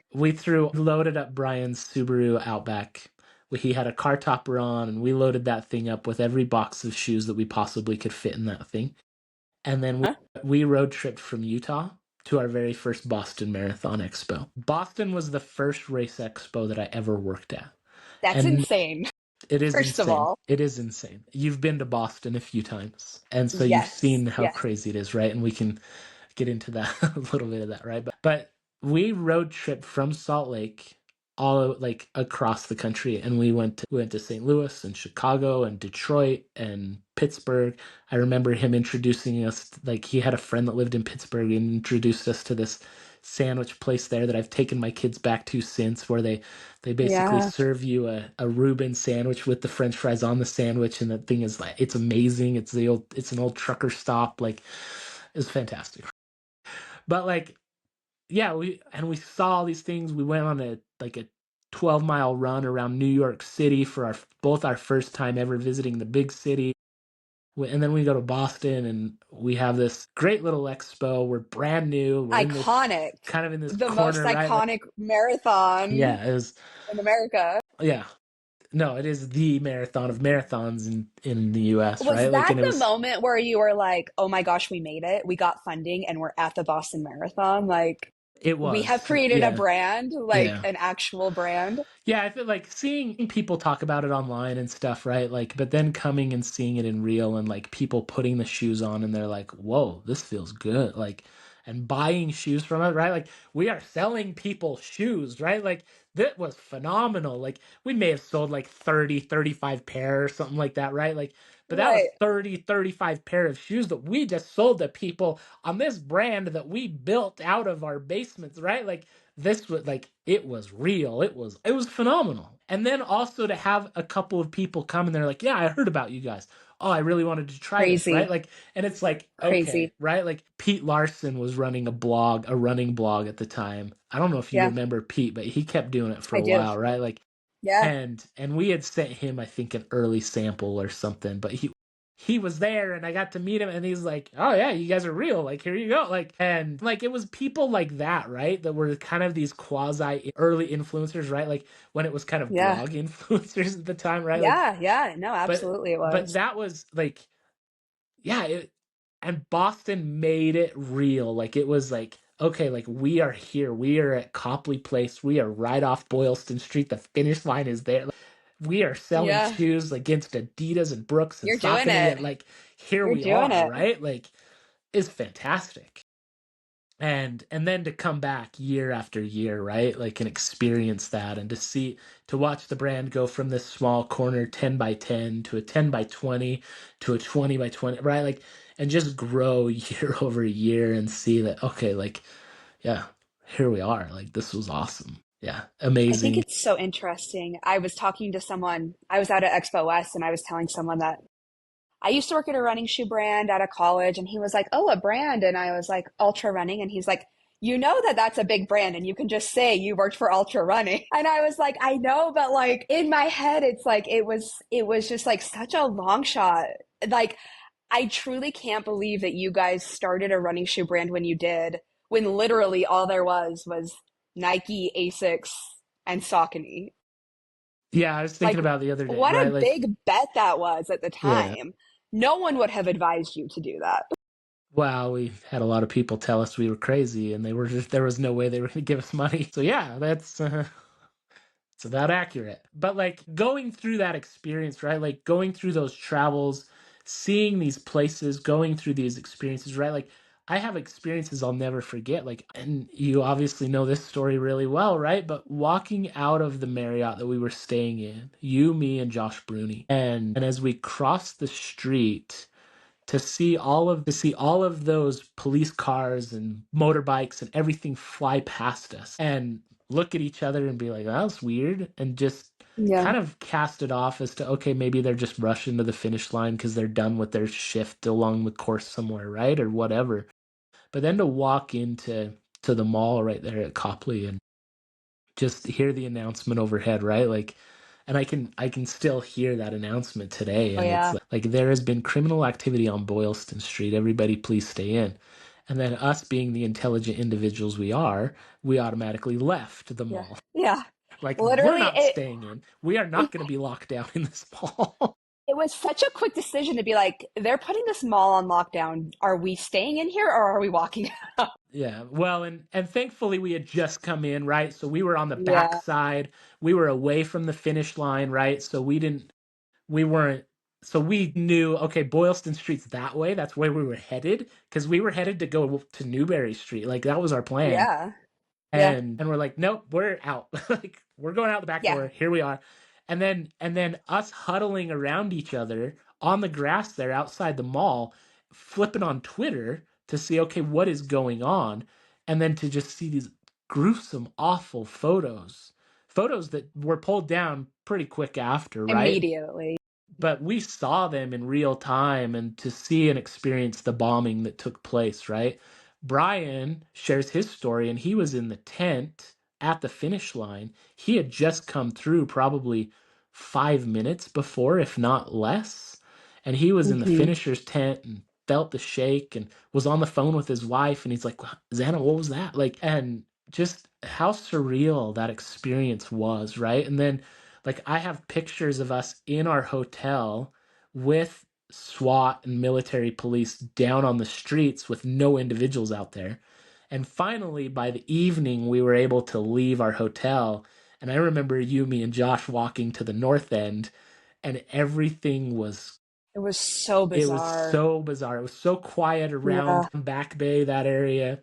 loaded up Brian's Subaru Outback. He had a car topper on, and we loaded that thing up with every box of shoes that we possibly could fit in that thing. And then Huh? we road tripped from Utah to our very first Boston Marathon Expo. Boston was the first race expo that I ever worked at. That's And insane. it is First of insane. all, It is insane. You've been to Boston a few times, and so you've yes, seen how yes. crazy it is, right? And we can get into that a little bit of that, right? But we road tripped from Salt Lake all like across the country, and we went to St. Louis and Chicago and Detroit and Pittsburgh. I remember him introducing us, like he had a friend that lived in Pittsburgh and introduced us to this sandwich place there that I've taken my kids back to since, where they basically Yeah, serve you a Reuben sandwich with the French fries on the sandwich, and that thing is like it's amazing. It's an old trucker stop, like it's fantastic. But like, yeah, we saw all these things. We went on a 12-mile run around New York City for our first time ever visiting the big city. And then we go to Boston and we have this great little expo. We're brand new. We're in this iconic. kind of in this The most corner, right? Like, iconic marathon yeah, it was, in America. yeah. No, it is the marathon of marathons in the US, Was right? Like, that and it the was, moment where you were like, "Oh my gosh, we made it. We got funding and we're at the Boston Marathon." Like, it we have was, created a yeah, brand, like yeah. an actual brand. Yeah, I feel like seeing people talk about it online and stuff, right? Like, but then coming and seeing it in real and like people putting the shoes on and they're like, whoa, this feels good. Like, and buying shoes from it, right? Like, we are selling people shoes, right? Like, that was phenomenal. Like, we may have sold like 30, 35 pair or something like that, right? Like, but that was Right. 30, 35 pair of shoes that we just sold to people on this brand that we built out of our basements, right? Like, this was like it was real, it was phenomenal. And then also to have a couple of people come and they're like, yeah, I heard about you guys, oh, I really wanted to try this, right? Crazy. Like, and it's like, okay, Crazy. right? Like Pete Larson was running a running blog at the time. I don't know if you Yeah, remember Pete, but he kept doing it for I a do. while, right? Like, Yeah. and we had sent him, I think, an early sample or something, but he was there and I got to meet him and he's like, oh yeah, you guys are real, like here you go. Like, and like it was people like that, right, that were kind of these quasi early influencers, right? Like when it was kind of Yeah. blog influencers at the time, right? Like, Yeah. Yeah. No, but absolutely it but was. that was like, yeah, and Boston made it real. Like it was like, okay, like we are here. We are at Copley Place. We are right off Boylston Street. The finish line is there. Like, we are selling Yeah. shoes against Adidas and Brooks and You're doing Saucony, it. and like here You're we doing are, it. right? Like is fantastic. And then to come back year after year, right? Like and experience that and to watch the brand go from this small corner 10 by 10 to a 10 by 20 to a 20 by 20, right? Like and just grow year over year and see that okay, like yeah, here we are. Like this was awesome. Yeah, I think amazing. it's so interesting. I was talking to someone, I was out at Expo West and I was telling someone that I used to work at a running shoe brand out of college, and he was like, "Oh, a brand." And I was like, "Ultra Running." And he's like, "You know that that's a big brand and you can just say you worked for Ultra Running." And I was like, "I know, but like in my head it's like it was just like such a long shot. Like I truly can't believe that you guys started a running shoe brand when you did, when literally all there was Nike, Asics, and Saucony. Yeah, I was Like, thinking about it the other day, what right? a Like big bet that was at the yeah. time. No one would have advised you to do that. Wow, we had a lot of people tell us we were crazy and there was no way they were going to give us money. So yeah, that's it's about accurate. But like going through that experience, right? Like going through those travels, seeing these places, going through these experiences, right? Like I have experiences I'll never forget. Like, and you obviously know this story really well, right? But walking out of the Marriott that we were staying in, you, me, and Josh Bruni, and as we crossed the street to see all of those police cars and motorbikes and everything fly past us, and look at each other and be like, that was weird, and just Yeah. kind of cast it off as to, okay, maybe they're just rushing to the finish line because they're done with their shift along the course somewhere, right? Or whatever. But then to walk into the mall right there at Copley and just hear the announcement overhead, right? Like, and I can still hear that announcement today, Oh and it's yeah. like there has been criminal activity on Boylston Street. Everybody, please stay in. And then us being the intelligent individuals we are, we automatically left the Yeah. mall. Yeah. Like, we're Literally, not staying in. We are not going to be locked down in this mall. it was such a quick decision to be like, they're putting this mall on lockdown. Are we staying in here or are we walking out? Yeah, well, and thankfully we had just come in, right? So we were on the back Yeah. side. We were away from the finish line, right? So we weren't, so we knew, okay, Boylston Street's that way. That's where we were headed because we were headed to go to Newberry Street. Like that was our plan. Yeah. Yeah. And we're like, nope, we're out. Like we're going out the back Yeah. door. Here we are. And then us huddling around each other on the grass there outside the mall, flipping on Twitter to see, okay, what is going on, and then to just see these gruesome, awful photos that were pulled down pretty quick after, right? Immediately. But we saw them in real time, and to see and experience the bombing that took place, right? Brian shares his story, and he was in the tent at the finish line. He had just come through probably 5 minutes before, if not less. And he was in the Hmm. finisher's tent and felt the shake and was on the phone with his wife. And he's like, Xana, what was that? Like, and just how surreal that experience was, right? And then like I have pictures of us in our hotel with SWAT and military police down on the streets with no individuals out there. And finally, by the evening, we were able to leave our hotel. And I remember you, me, and Josh walking to the north end, and everything was, It was so it was bizarre. so bizarre. It was so quiet Yeah. around Back Bay, that area,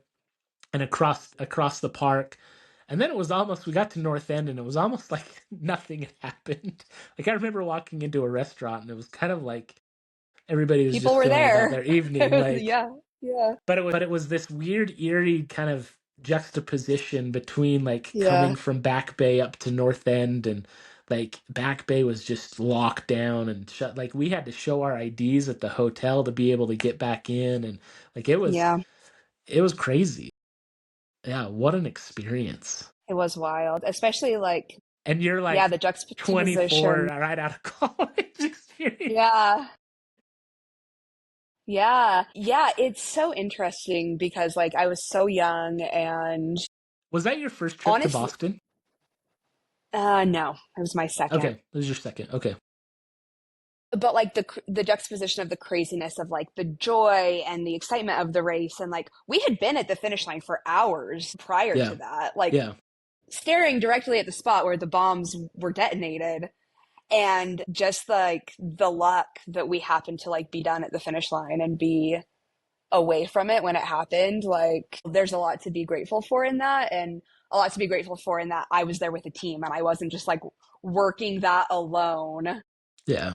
and across the park. And then it was almost, we got to North End and it was almost like nothing had happened. Like I remember walking into a restaurant and it was kind of like everybody was People just were going about there. their evening. Like, Yeah. Yeah. but it was this weird, eerie kind of juxtaposition between like Yeah. coming from Back Bay up to North End, and like Back Bay was just locked down and shut. Like we had to show our IDs at the hotel to be able to get back in, and like Yeah. it was crazy. Yeah, what an experience. It was wild, especially like, And you're yeah, like the 24 juxtaposition. right out of college experience. Yeah. Yeah. Yeah. It's so interesting because like I was so young and Was that your first trip to honestly, Boston? no, it was my Okay, second. this is your second. Okay. But like the juxtaposition of the craziness of like the joy and the excitement of the race and like we had been at the finish line for hours prior Yeah. to that, like Yeah. staring directly at the spot where the bombs were detonated, and just like the luck that we happened to like be done at the finish line and be away from it when it happened. Like there's a lot to be grateful for in that, and a lot to be grateful for in that I was there with a team and I wasn't just like working that alone. Yeah.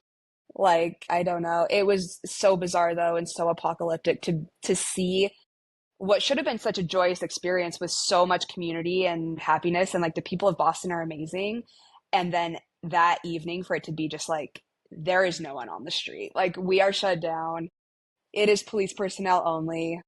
Like I don't know, it was so bizarre though and so apocalyptic to see what should have been such a joyous experience with so much community and happiness, and like the people of Boston are amazing, and then that evening for it to be just like there is no one on the street, like we are shut down, it is police personnel only,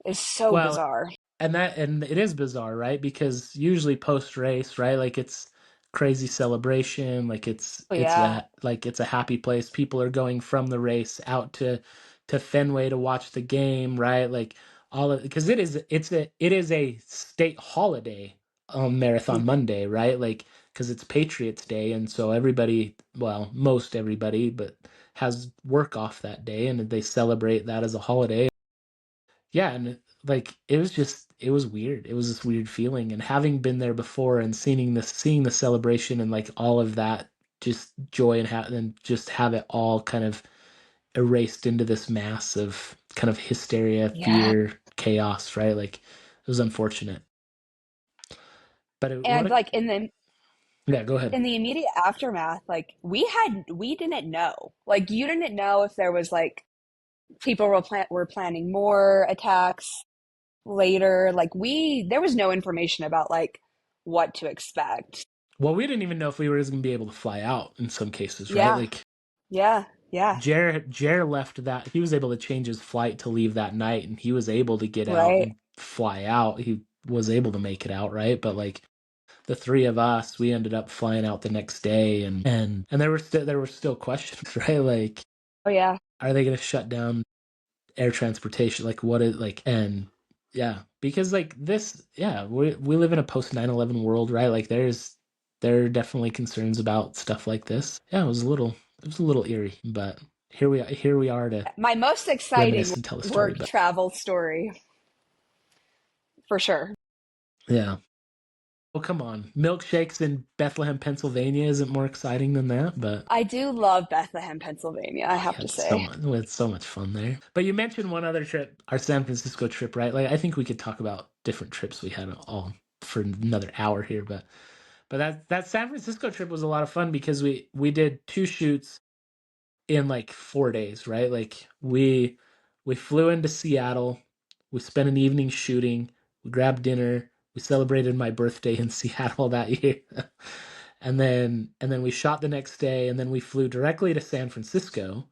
is so Well, bizarre. and it is bizarre, right? Because usually post race, right? Like it's crazy celebration, like Oh it's yeah. that like it's a happy place. People are going from the race out to Fenway to watch the game, right? Like all of, because it is a state holiday on Marathon Monday, right? Like because it's Patriots Day, and so everybody, well, most everybody, but has work off that day, and they celebrate that as a holiday. Yeah, and like it was weird. It was this weird feeling, and having been there before and seeing the celebration and like all of that just joy, and just have it all kind of erased into this mass of kind of hysteria, Yeah. fear, chaos, right? Like it was unfortunate. But And like in the yeah, go ahead. immediate aftermath, like we didn't know, like you didn't know if there was like people were planning more attacks later. Like we there was no information about like what to expect. Well, we didn't even know if we were going to be able to fly out in some cases, right? Yeah. Like Yeah. Yeah. Jer left that. He was able to change his flight to leave that night, and he was able to get out Right. and fly out. He was able to make it out, right? But like the three of us, we ended up flying out the next day, and there were still questions, right? Like, Oh yeah. are they going to shut down air transportation? Like, what is like, and yeah, because like this, yeah, we live in a post 9/11 world, right? Like, there are definitely concerns about stuff like this. Yeah, it was a little eerie, but here we are to My most exciting reminisce and tell the story. work But travel story for sure. yeah, well, come on, milkshakes in Bethlehem, Pennsylvania isn't more exciting than that, but I do love Bethlehem, Pennsylvania, I have yeah, to say. we had so much fun there. But you mentioned one other trip, our San Francisco trip, right? Like, I think we could talk about different trips we had all for another hour here, but that San Francisco trip was a lot of fun because we did 2 shoots in like 4 days, right? Like we flew into Seattle, we spent an evening shooting, we grabbed dinner, we celebrated my birthday in Seattle that year. And then we shot the next day, and then we flew directly to San Francisco,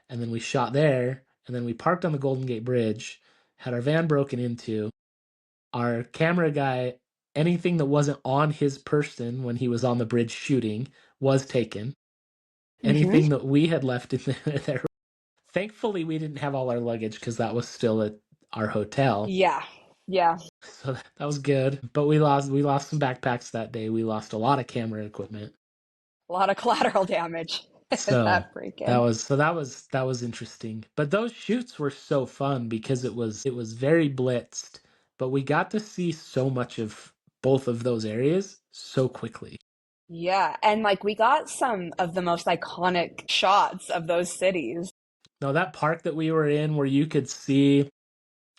and then we shot there, and then we parked on the Golden Gate Bridge, had our van broken into, our camera guy, anything that wasn't on his person when he was on the bridge shooting was taken. Hmm. Anything that we had left in there. Thankfully, we didn't have all our luggage because that was still at our hotel. Yeah. Yeah. So that was good. But we lost some backpacks that day. We lost a lot of camera equipment. A lot of collateral damage in So that break-in. that was interesting. But those shoots were so fun because it was very blitzed, but we got to see so much of both of those areas so quickly. Yeah. And like we got some of the most iconic shots of those cities. Now that park that we were in where you could see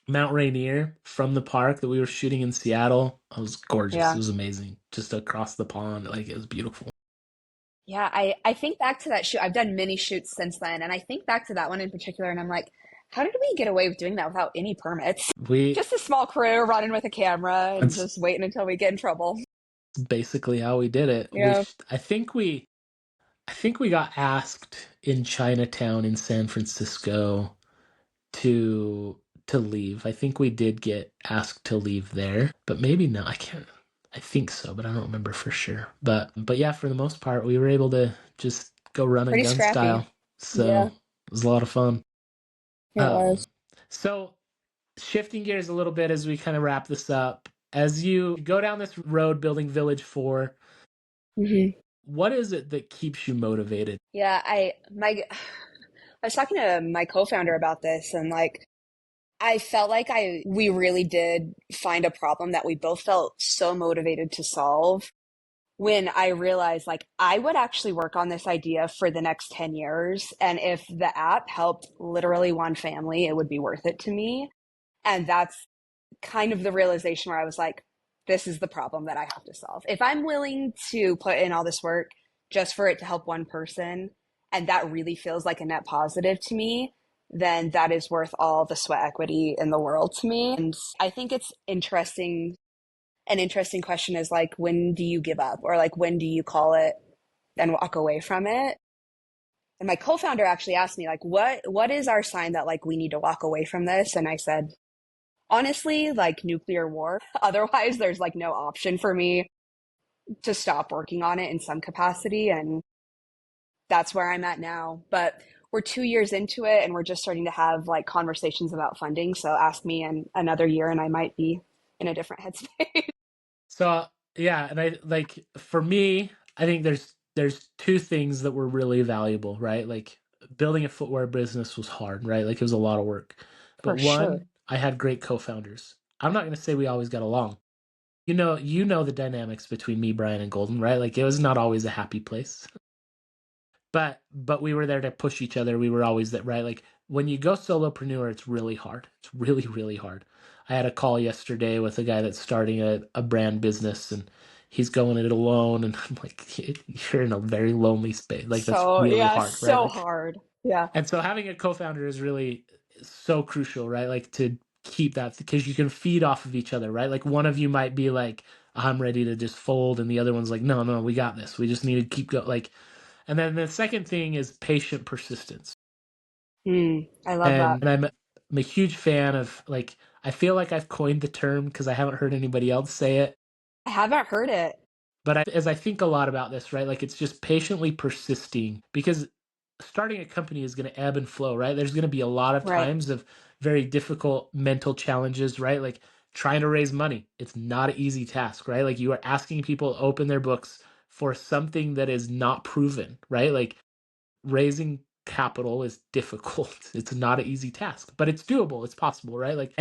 Mount Rainier from the park that we were shooting in Seattle, it was gorgeous. It Yeah. was amazing. Just across the pond, like it was beautiful. Yeah. I think back to that shoot. I've done many shoots since then. And I think back to that one in particular, and I'm like, how did we get away with doing that without any permits? We Just a small crew running with a camera and That's just waiting until we get in trouble. basically how we did it. Yeah. I think we got asked in Chinatown in San Francisco to leave. I think we did get asked to leave there, but maybe not. I can't. I think so, but I don't remember for sure. But yeah, for the most part, we were able to just go run and Pretty gun scrappy. style. So Yeah, it was a lot of fun. it Um, was. so shifting gears a little bit as we kind of wrap this up, as you go down this road building Village 4, Hmm. what is it that keeps you motivated? Yeah, I was talking to my co-founder about this, and like I felt like I we really did find a problem that we both felt so motivated to solve when I realized like I would actually work on this idea for the next 10 years, and if the app helped literally one family, it would be worth it to me. And that's kind of the realization where I was like, this is the problem that I have to solve. If I'm willing to put in all this work just for it to help one person, and that really feels like a net positive to me, then that is worth all the sweat equity in the world to me. And I think it's interesting. An interesting question is like, when do you give up? Or like, when do you call it and walk away from it? And my co-founder actually asked me like, what is our sign that like we need to walk away from this? And I said, honestly, like nuclear war. Otherwise, there's like no option for me to stop working on it in some capacity. And that's where I'm at now. But we're 2 years into it and we're just starting to have like conversations about funding. So ask me in another year and I might be in a different headspace. So yeah, and I like for me, I think there's two things that were really valuable, right? Like building a footwear business was hard, right? Like it was a lot of work. But For sure. one, I had great co-founders. I'm not going to say we always got along. You know the dynamics between me, Brian, and Golden, right? Like it was not always a happy place. But we were there to push each other. We were always that, right? Like when you go solopreneur, it's really hard. It's really, really hard. I had a call yesterday with a guy that's starting a brand business and he's going it alone. And I'm like, you're in a very lonely space. Like that's So, really yeah, hard, right? so Like, hard. Yeah. and so having a co-founder is really so crucial, right? Like to keep that because you can feed off of each other, right? Like one of you might be like, I'm ready to just fold, and the other one's like, no, no, we got this. We just need to keep going. Like, and then the second thing is patient persistence. I love that. And I'm a huge fan of, like, I feel like I've coined the term because I haven't heard anybody else say it. I haven't heard it. But as I think a lot about this, right, like it's just patiently persisting, because starting a company is going to ebb and flow, right? There's going to be a lot of Right. times of very difficult mental challenges, right? Like trying to raise money. It's not an easy task, right? Like you are asking people to open their books for something that is not proven, right? Like raising capital is difficult. It's not an easy task, but it's doable. It's possible, right? Like,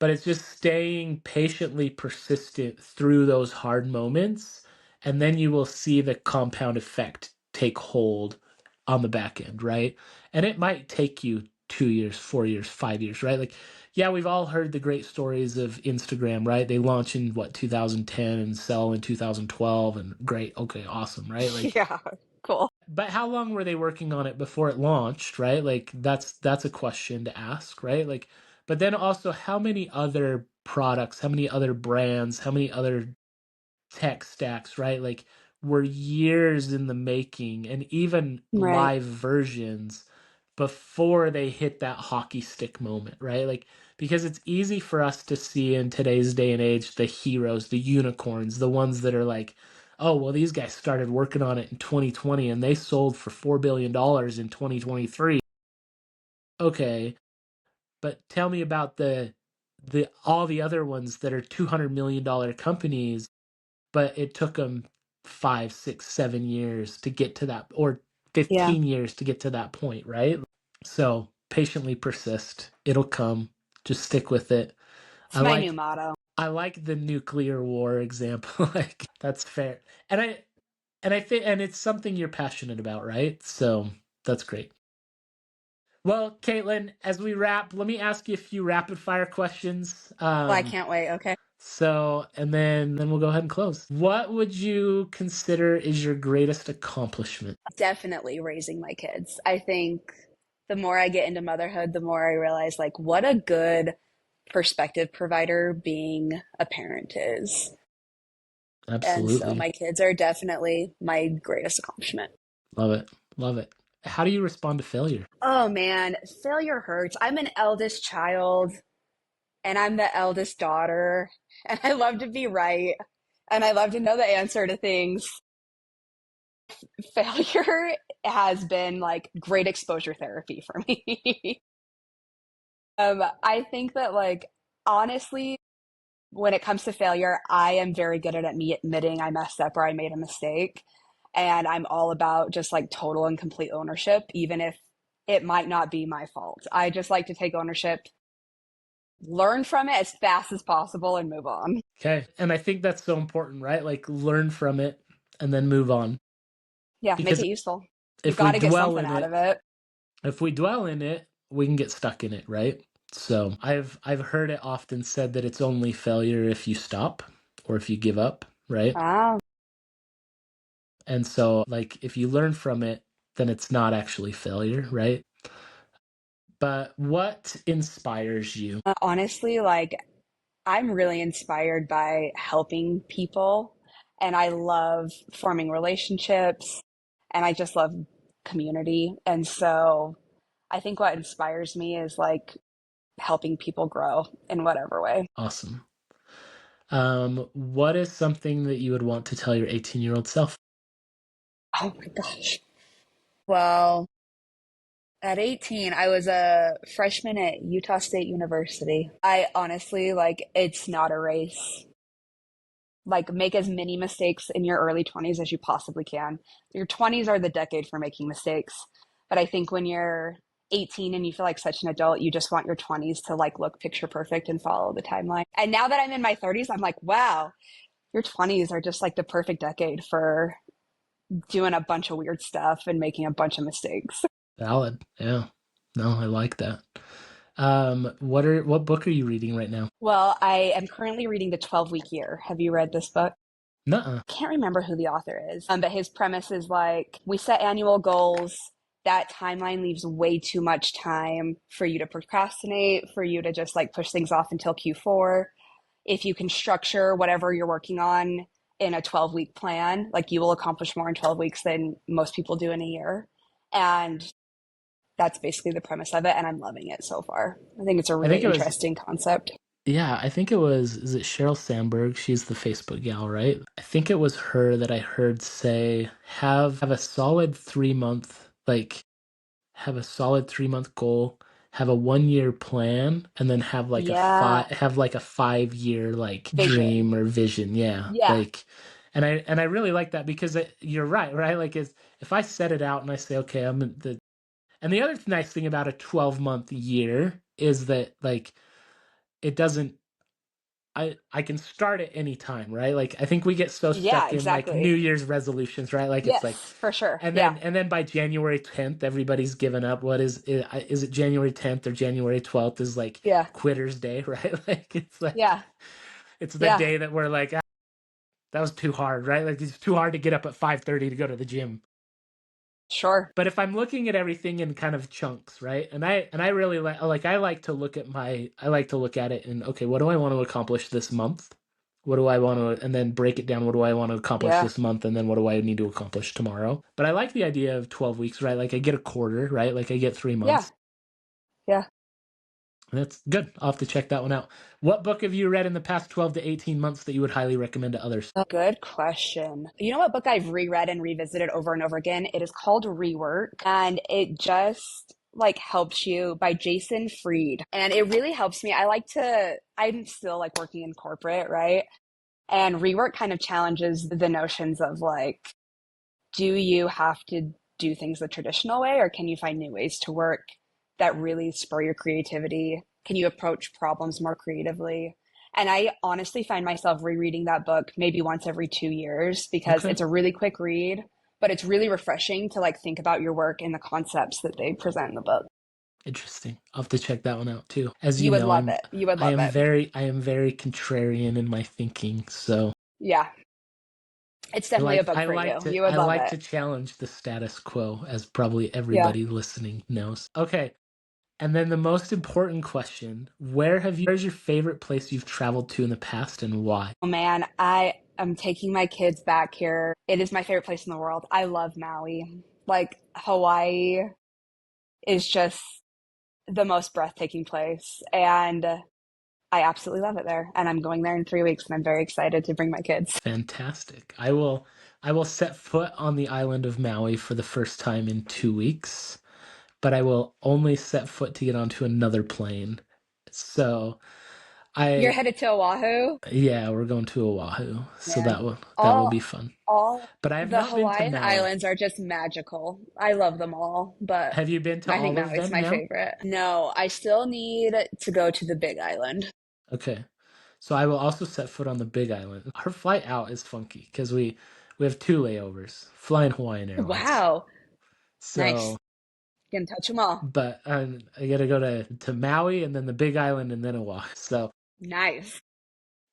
but it's just staying patiently persistent through those hard moments, and then you will see the compound effect take hold on the back end, right? And it might take you 2 years, 4 years, 5 years, right? Like, yeah, we've all heard the great stories of Instagram, right? They launch in 2010 and sell in 2012, and great, okay, awesome, right? Like, Yeah. Cool. but how long were they working on it before it launched, right? Like that's a question to ask, right? Like, but then also how many other products, how many other brands, how many other tech stacks, right? Like were years in the making, and even Right. live versions before they hit that hockey stick moment, right? Like because it's easy for us to see in today's day and age the heroes, the unicorns, the ones that are like, oh, well, these guys started working on it in 2020 and they sold for $4 billion in 2023. Okay, but tell me about the all the other ones that are $200 million companies, but it took them 5, 6, 7 years to get to that, or Yeah. 15 years to get to that point, right? So patiently persist. It'll come. Just stick with it. It's I my new like motto. I like the nuclear war example. Like that's fair. And I think and it's something you're passionate about, right? So that's great. Well, Caitlin, as we wrap, let me ask you a few rapid fire questions. Well, I can't wait. Okay. So, and then we'll go ahead and close. What would you consider is your greatest accomplishment? Definitely raising my kids. I think the more I get into motherhood, the more I realize like what a good perspective provider being a parent is. And so Absolutely. my kids are definitely my greatest accomplishment. Love it. Love it. How do you respond to failure? Oh man, failure hurts. I'm an eldest child and I'm the eldest daughter, and I love to be right and I love to know the answer to things. Failure has been like great exposure therapy for me. I think that like honestly, when it comes to failure, I am very good at me admitting I messed up or I made a mistake. And I'm all about just like total and complete ownership, even if it might not be my fault. I just like to take ownership, learn from it as fast as possible, and move on. Okay. And I think that's so important, right? Like learn from it and then move on. Yeah, make Because it useful. You if we got to get dwell something in out it, of it. if we dwell in it, we can get stuck in it, right? So I've heard it often said that it's only failure if you stop or if you give up, right? Wow. And so like if you learn from it, then it's not actually failure, right? But what inspires you? Honestly, like I'm really inspired by helping people, and I love forming relationships, and I just love community. And so I think what inspires me is like helping people grow in whatever way. Awesome. What is something that you would want to tell your 18-year-old self? Oh my gosh. Well, at 18, I was a freshman at Utah State University. I honestly, like, it's not a race. Like, make as many mistakes in your early 20s as you possibly can. Your 20s are the decade for making mistakes. But I think when you're 18 and you feel like such an adult, you just want your 20s to like look picture perfect and follow the timeline. And now that I'm in my 30s, I'm like, wow, your 20s are just like the perfect decade for doing a bunch of weird stuff and making a bunch of mistakes. Valid. Yeah. No, I like that. What book are you reading right now? Well, I am currently reading The 12-Week Year. Have you read this book? Nuh-uh. Can't remember who the author is, but his premise is like we set annual goals. That timeline leaves way too much time for you to procrastinate, for you to just like push things off until Q4. if you can structure whatever you're working on in a 12-week plan, like you will accomplish more in 12 weeks than most people do in a year. And that's basically the premise of it. And I'm loving it so far. I think it's a I really think it was, interesting concept. yeah, I think it was, is it Sheryl Sandberg? She's the Facebook gal, right? I think it was her that I heard say, have a solid 3 month, like, have a solid 3 month goal, have a 1 year plan, and then have like Yeah. have like a 5 year like Vision. dream or vision. Yeah. Yeah. Like, and I really like that because you're right, right? Like, is if I set it out and I say, okay, I'm in the, and the other nice thing about a 12-month year is that like it doesn't, I can start at any time, right? Like I think we get so Yeah, stuck in like exactly. New Year's resolutions, right? Like it's like, Yes, for sure. and Yeah. then by January 10th, everybody's given up. What is it January 10th or January 12th is like Yeah. quitter's day, right? Like it's like Yeah. it's the Yeah. day that we're like, ah, that was too hard, right? Like it's too hard to get up at 5:30 to go to the gym. Sure. But if I'm looking at everything in kind of chunks, right? And I really like I like to look at I like to look at it and okay, what do I want to accomplish this month? What do I want to, and then break it down. What do I want to accomplish Yeah. this month? And then what do I need to accomplish tomorrow? But I like the idea of 12 weeks, right? Like I get a quarter, right? Like I get 3 months. Yeah. Yeah. That's good. I'll have to check that one out. What book have you read in the past 12 to 18 months that you would highly recommend to others? Good question. You know what book I've reread and revisited over and over again? It is called Rework, and it just like helps you by Jason Fried. And it really helps me. I'm still like working in corporate, right? And Rework kind of challenges the notions of like, do you have to do things the traditional way, or can you find new ways to work that really spur your creativity? Can you approach problems more creatively? And I honestly find myself rereading that book maybe once every 2 years because Okay. it's a really quick read, but it's really refreshing to like think about your work and the concepts that they present in the book. Interesting. I'll have to check that one out too. As you You would know, love it. You would love it. I am very contrarian in my thinking. So Yeah, it's definitely a book for you. You would I love like it. to challenge the status quo, as probably Yeah. everybody listening knows. Okay. And then the most important question, where's your favorite place you've traveled to in the past and why? Oh man, I am taking my kids back here. It is my favorite place in the world. I love Maui. Like Hawaii is just the most breathtaking place. And I absolutely love it there. And I'm going there in 3 weeks and I'm very excited to bring my kids. Fantastic. I will set foot on the island of Maui for the first time in 2 weeks, but I will only set foot to get onto another plane. So You're I headed to Oahu? yeah, we're going to Oahu. So Man, that will be all fun. all But I have the not been to Hawaiian Maui. islands are just magical. I love them all, but Have you been to I think all of Maui's them my now? favorite. No, I still need to go to the Big Island. Okay. So I will also set foot on the Big Island. Our flight out is funky because we have two layovers, flying Hawaiian Airlines. Wow, So, nice. Can touch them all. but I got to go to Maui and then the Big Island and then Oahu. So, Nice.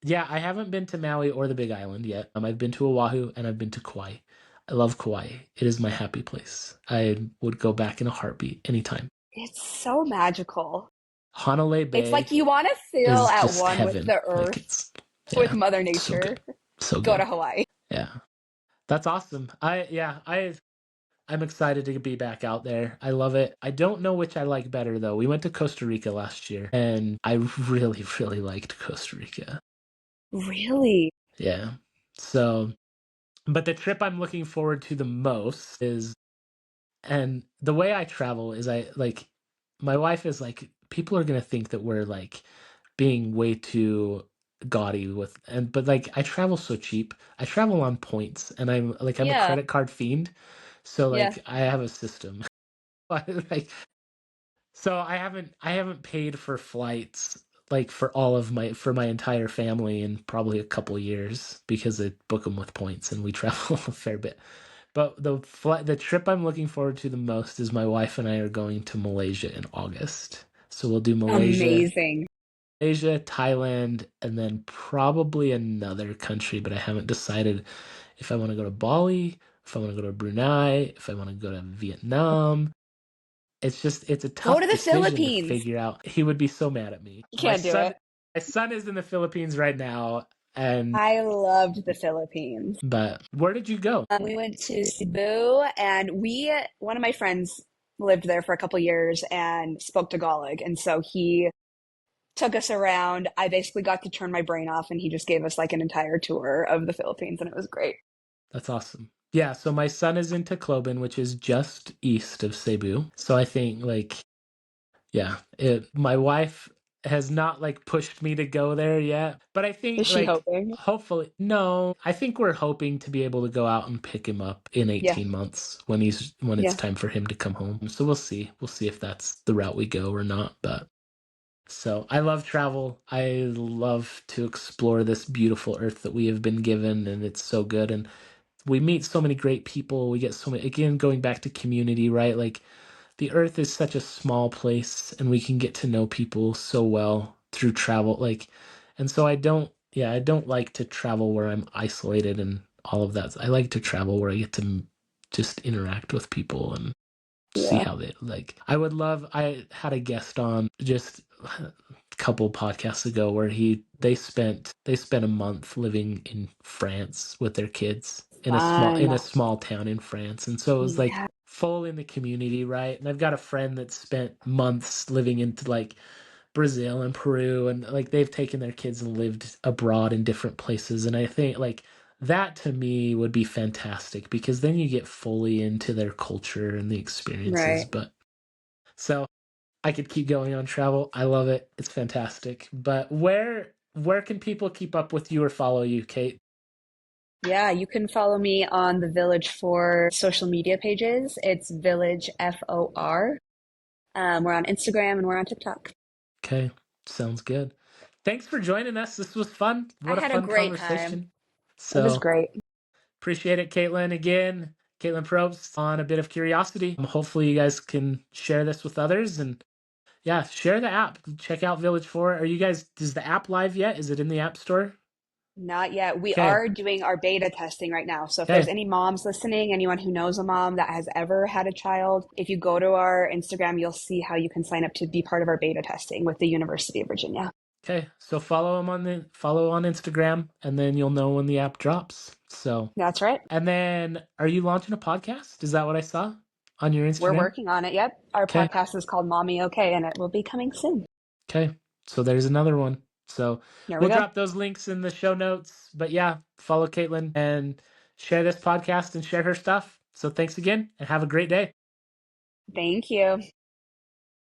yeah, I haven't been to Maui or the Big Island yet. I've been to Oahu and I've been to Kauai. I love Kauai. It is my happy place. I would go back in a heartbeat anytime. It's so magical. Hanalei It's like Bay you want to feel is at just one with heaven. the Like earth, it's with yeah, Mother so Nature. good. So Go to good. Hawaii. Yeah. That's awesome. I'm excited to be back out there. I love it. I don't know which I like better though. We went to Costa Rica last year and I really, really liked Costa Rica. Really? Yeah. So, but the trip I'm looking forward to the most is, and the way I travel is I like, my wife is like, people are going to think that we're like being way too gaudy with, and, but like, I travel so cheap. I travel on points and I'm a Yeah. credit card fiend. So Yeah. like, I have a system. Like, so I haven't paid for flights like for my entire family in probably a couple years because I book them with points and we travel a fair bit. But the trip I'm looking forward to the most is my wife and I are going to Malaysia in August. So we'll do Amazing. Malaysia, Thailand, and then probably another country, but I haven't decided if I want to go to Bali, if I want to go to Brunei, if I want to go to Vietnam. It's a Go tough to the decision to Philippines. figure out. He would be so mad at me. You can't do it. My son is in the Philippines right now, and I loved the Philippines. but where did you go? We went to Cebu, and one of my friends lived there for a couple years and spoke Tagalog. And so he took us around. I basically got to turn my brain off, and he just gave us like an entire tour of the Philippines, and it was great. That's awesome. Yeah, so my son is in Tacloban, which is just east of Cebu. So I think like yeah, my wife has not like pushed me to go there yet, but I Is think she like hoping? hopefully no, I think we're hoping to be able to go out and pick him up in Yeah, 18 months when it's yeah, time for him to come home. So we'll see. We'll see if that's the route we go or not, but so I love travel. I love to explore this beautiful earth that we have been given, and it's so good. And we meet so many great people. We get so many, again, going back to community, right? Like the earth is such a small place and we can get to know people so well through travel. Like, and so I don't like to travel where I'm isolated and all of that. I like to travel where I get to just interact with people and see yeah. how they like. I had a guest on just a couple podcasts ago where they spent a month living in France with their kids Fun. in a small town in France. And so it was like Yeah, full in the community, right? And I've got a friend that spent months living into like Brazil and Peru, and like they've taken their kids and lived abroad in different places. And I think like that to me would be fantastic because then you get fully into their culture and the experiences. right. But so I could keep going on travel. I love it. It's fantastic. But where can people keep up with you or follow you, Kate? Yeah, you can follow me on the Village for social media pages. It's Village FOR. We're on Instagram and we're on TikTok. Okay, sounds good. Thanks for joining us. This was fun. I What a had a fun great time. conversation. It was So great. appreciate it, Caitlin. Again, Caitlin Probst on A Bit of Curiosity. Hopefully, you guys can share this with others and yeah, share the app. Check out Village 4. Are you guys, is the app live yet? Is it in the App Store? Not yet. We Okay, are doing our beta testing right now. So if there's okay, any moms listening, anyone who knows a mom that has ever had a child, if you go to our Instagram, you'll see how you can sign up to be part of our beta testing with the University of Virginia. okay. So follow on Instagram and then you'll know when the app drops. So, That's right. and then are you launching a podcast? Is that what I saw on your We're Instagram? working on it. Yep. Our Okay. podcast is called Mommy Okay, and it will be coming soon. Okay. So there's another one. So There we we'll go. drop those links in the show notes. But yeah, follow Caitlin and share this podcast and share her stuff. So thanks again and have a great day. Thank you.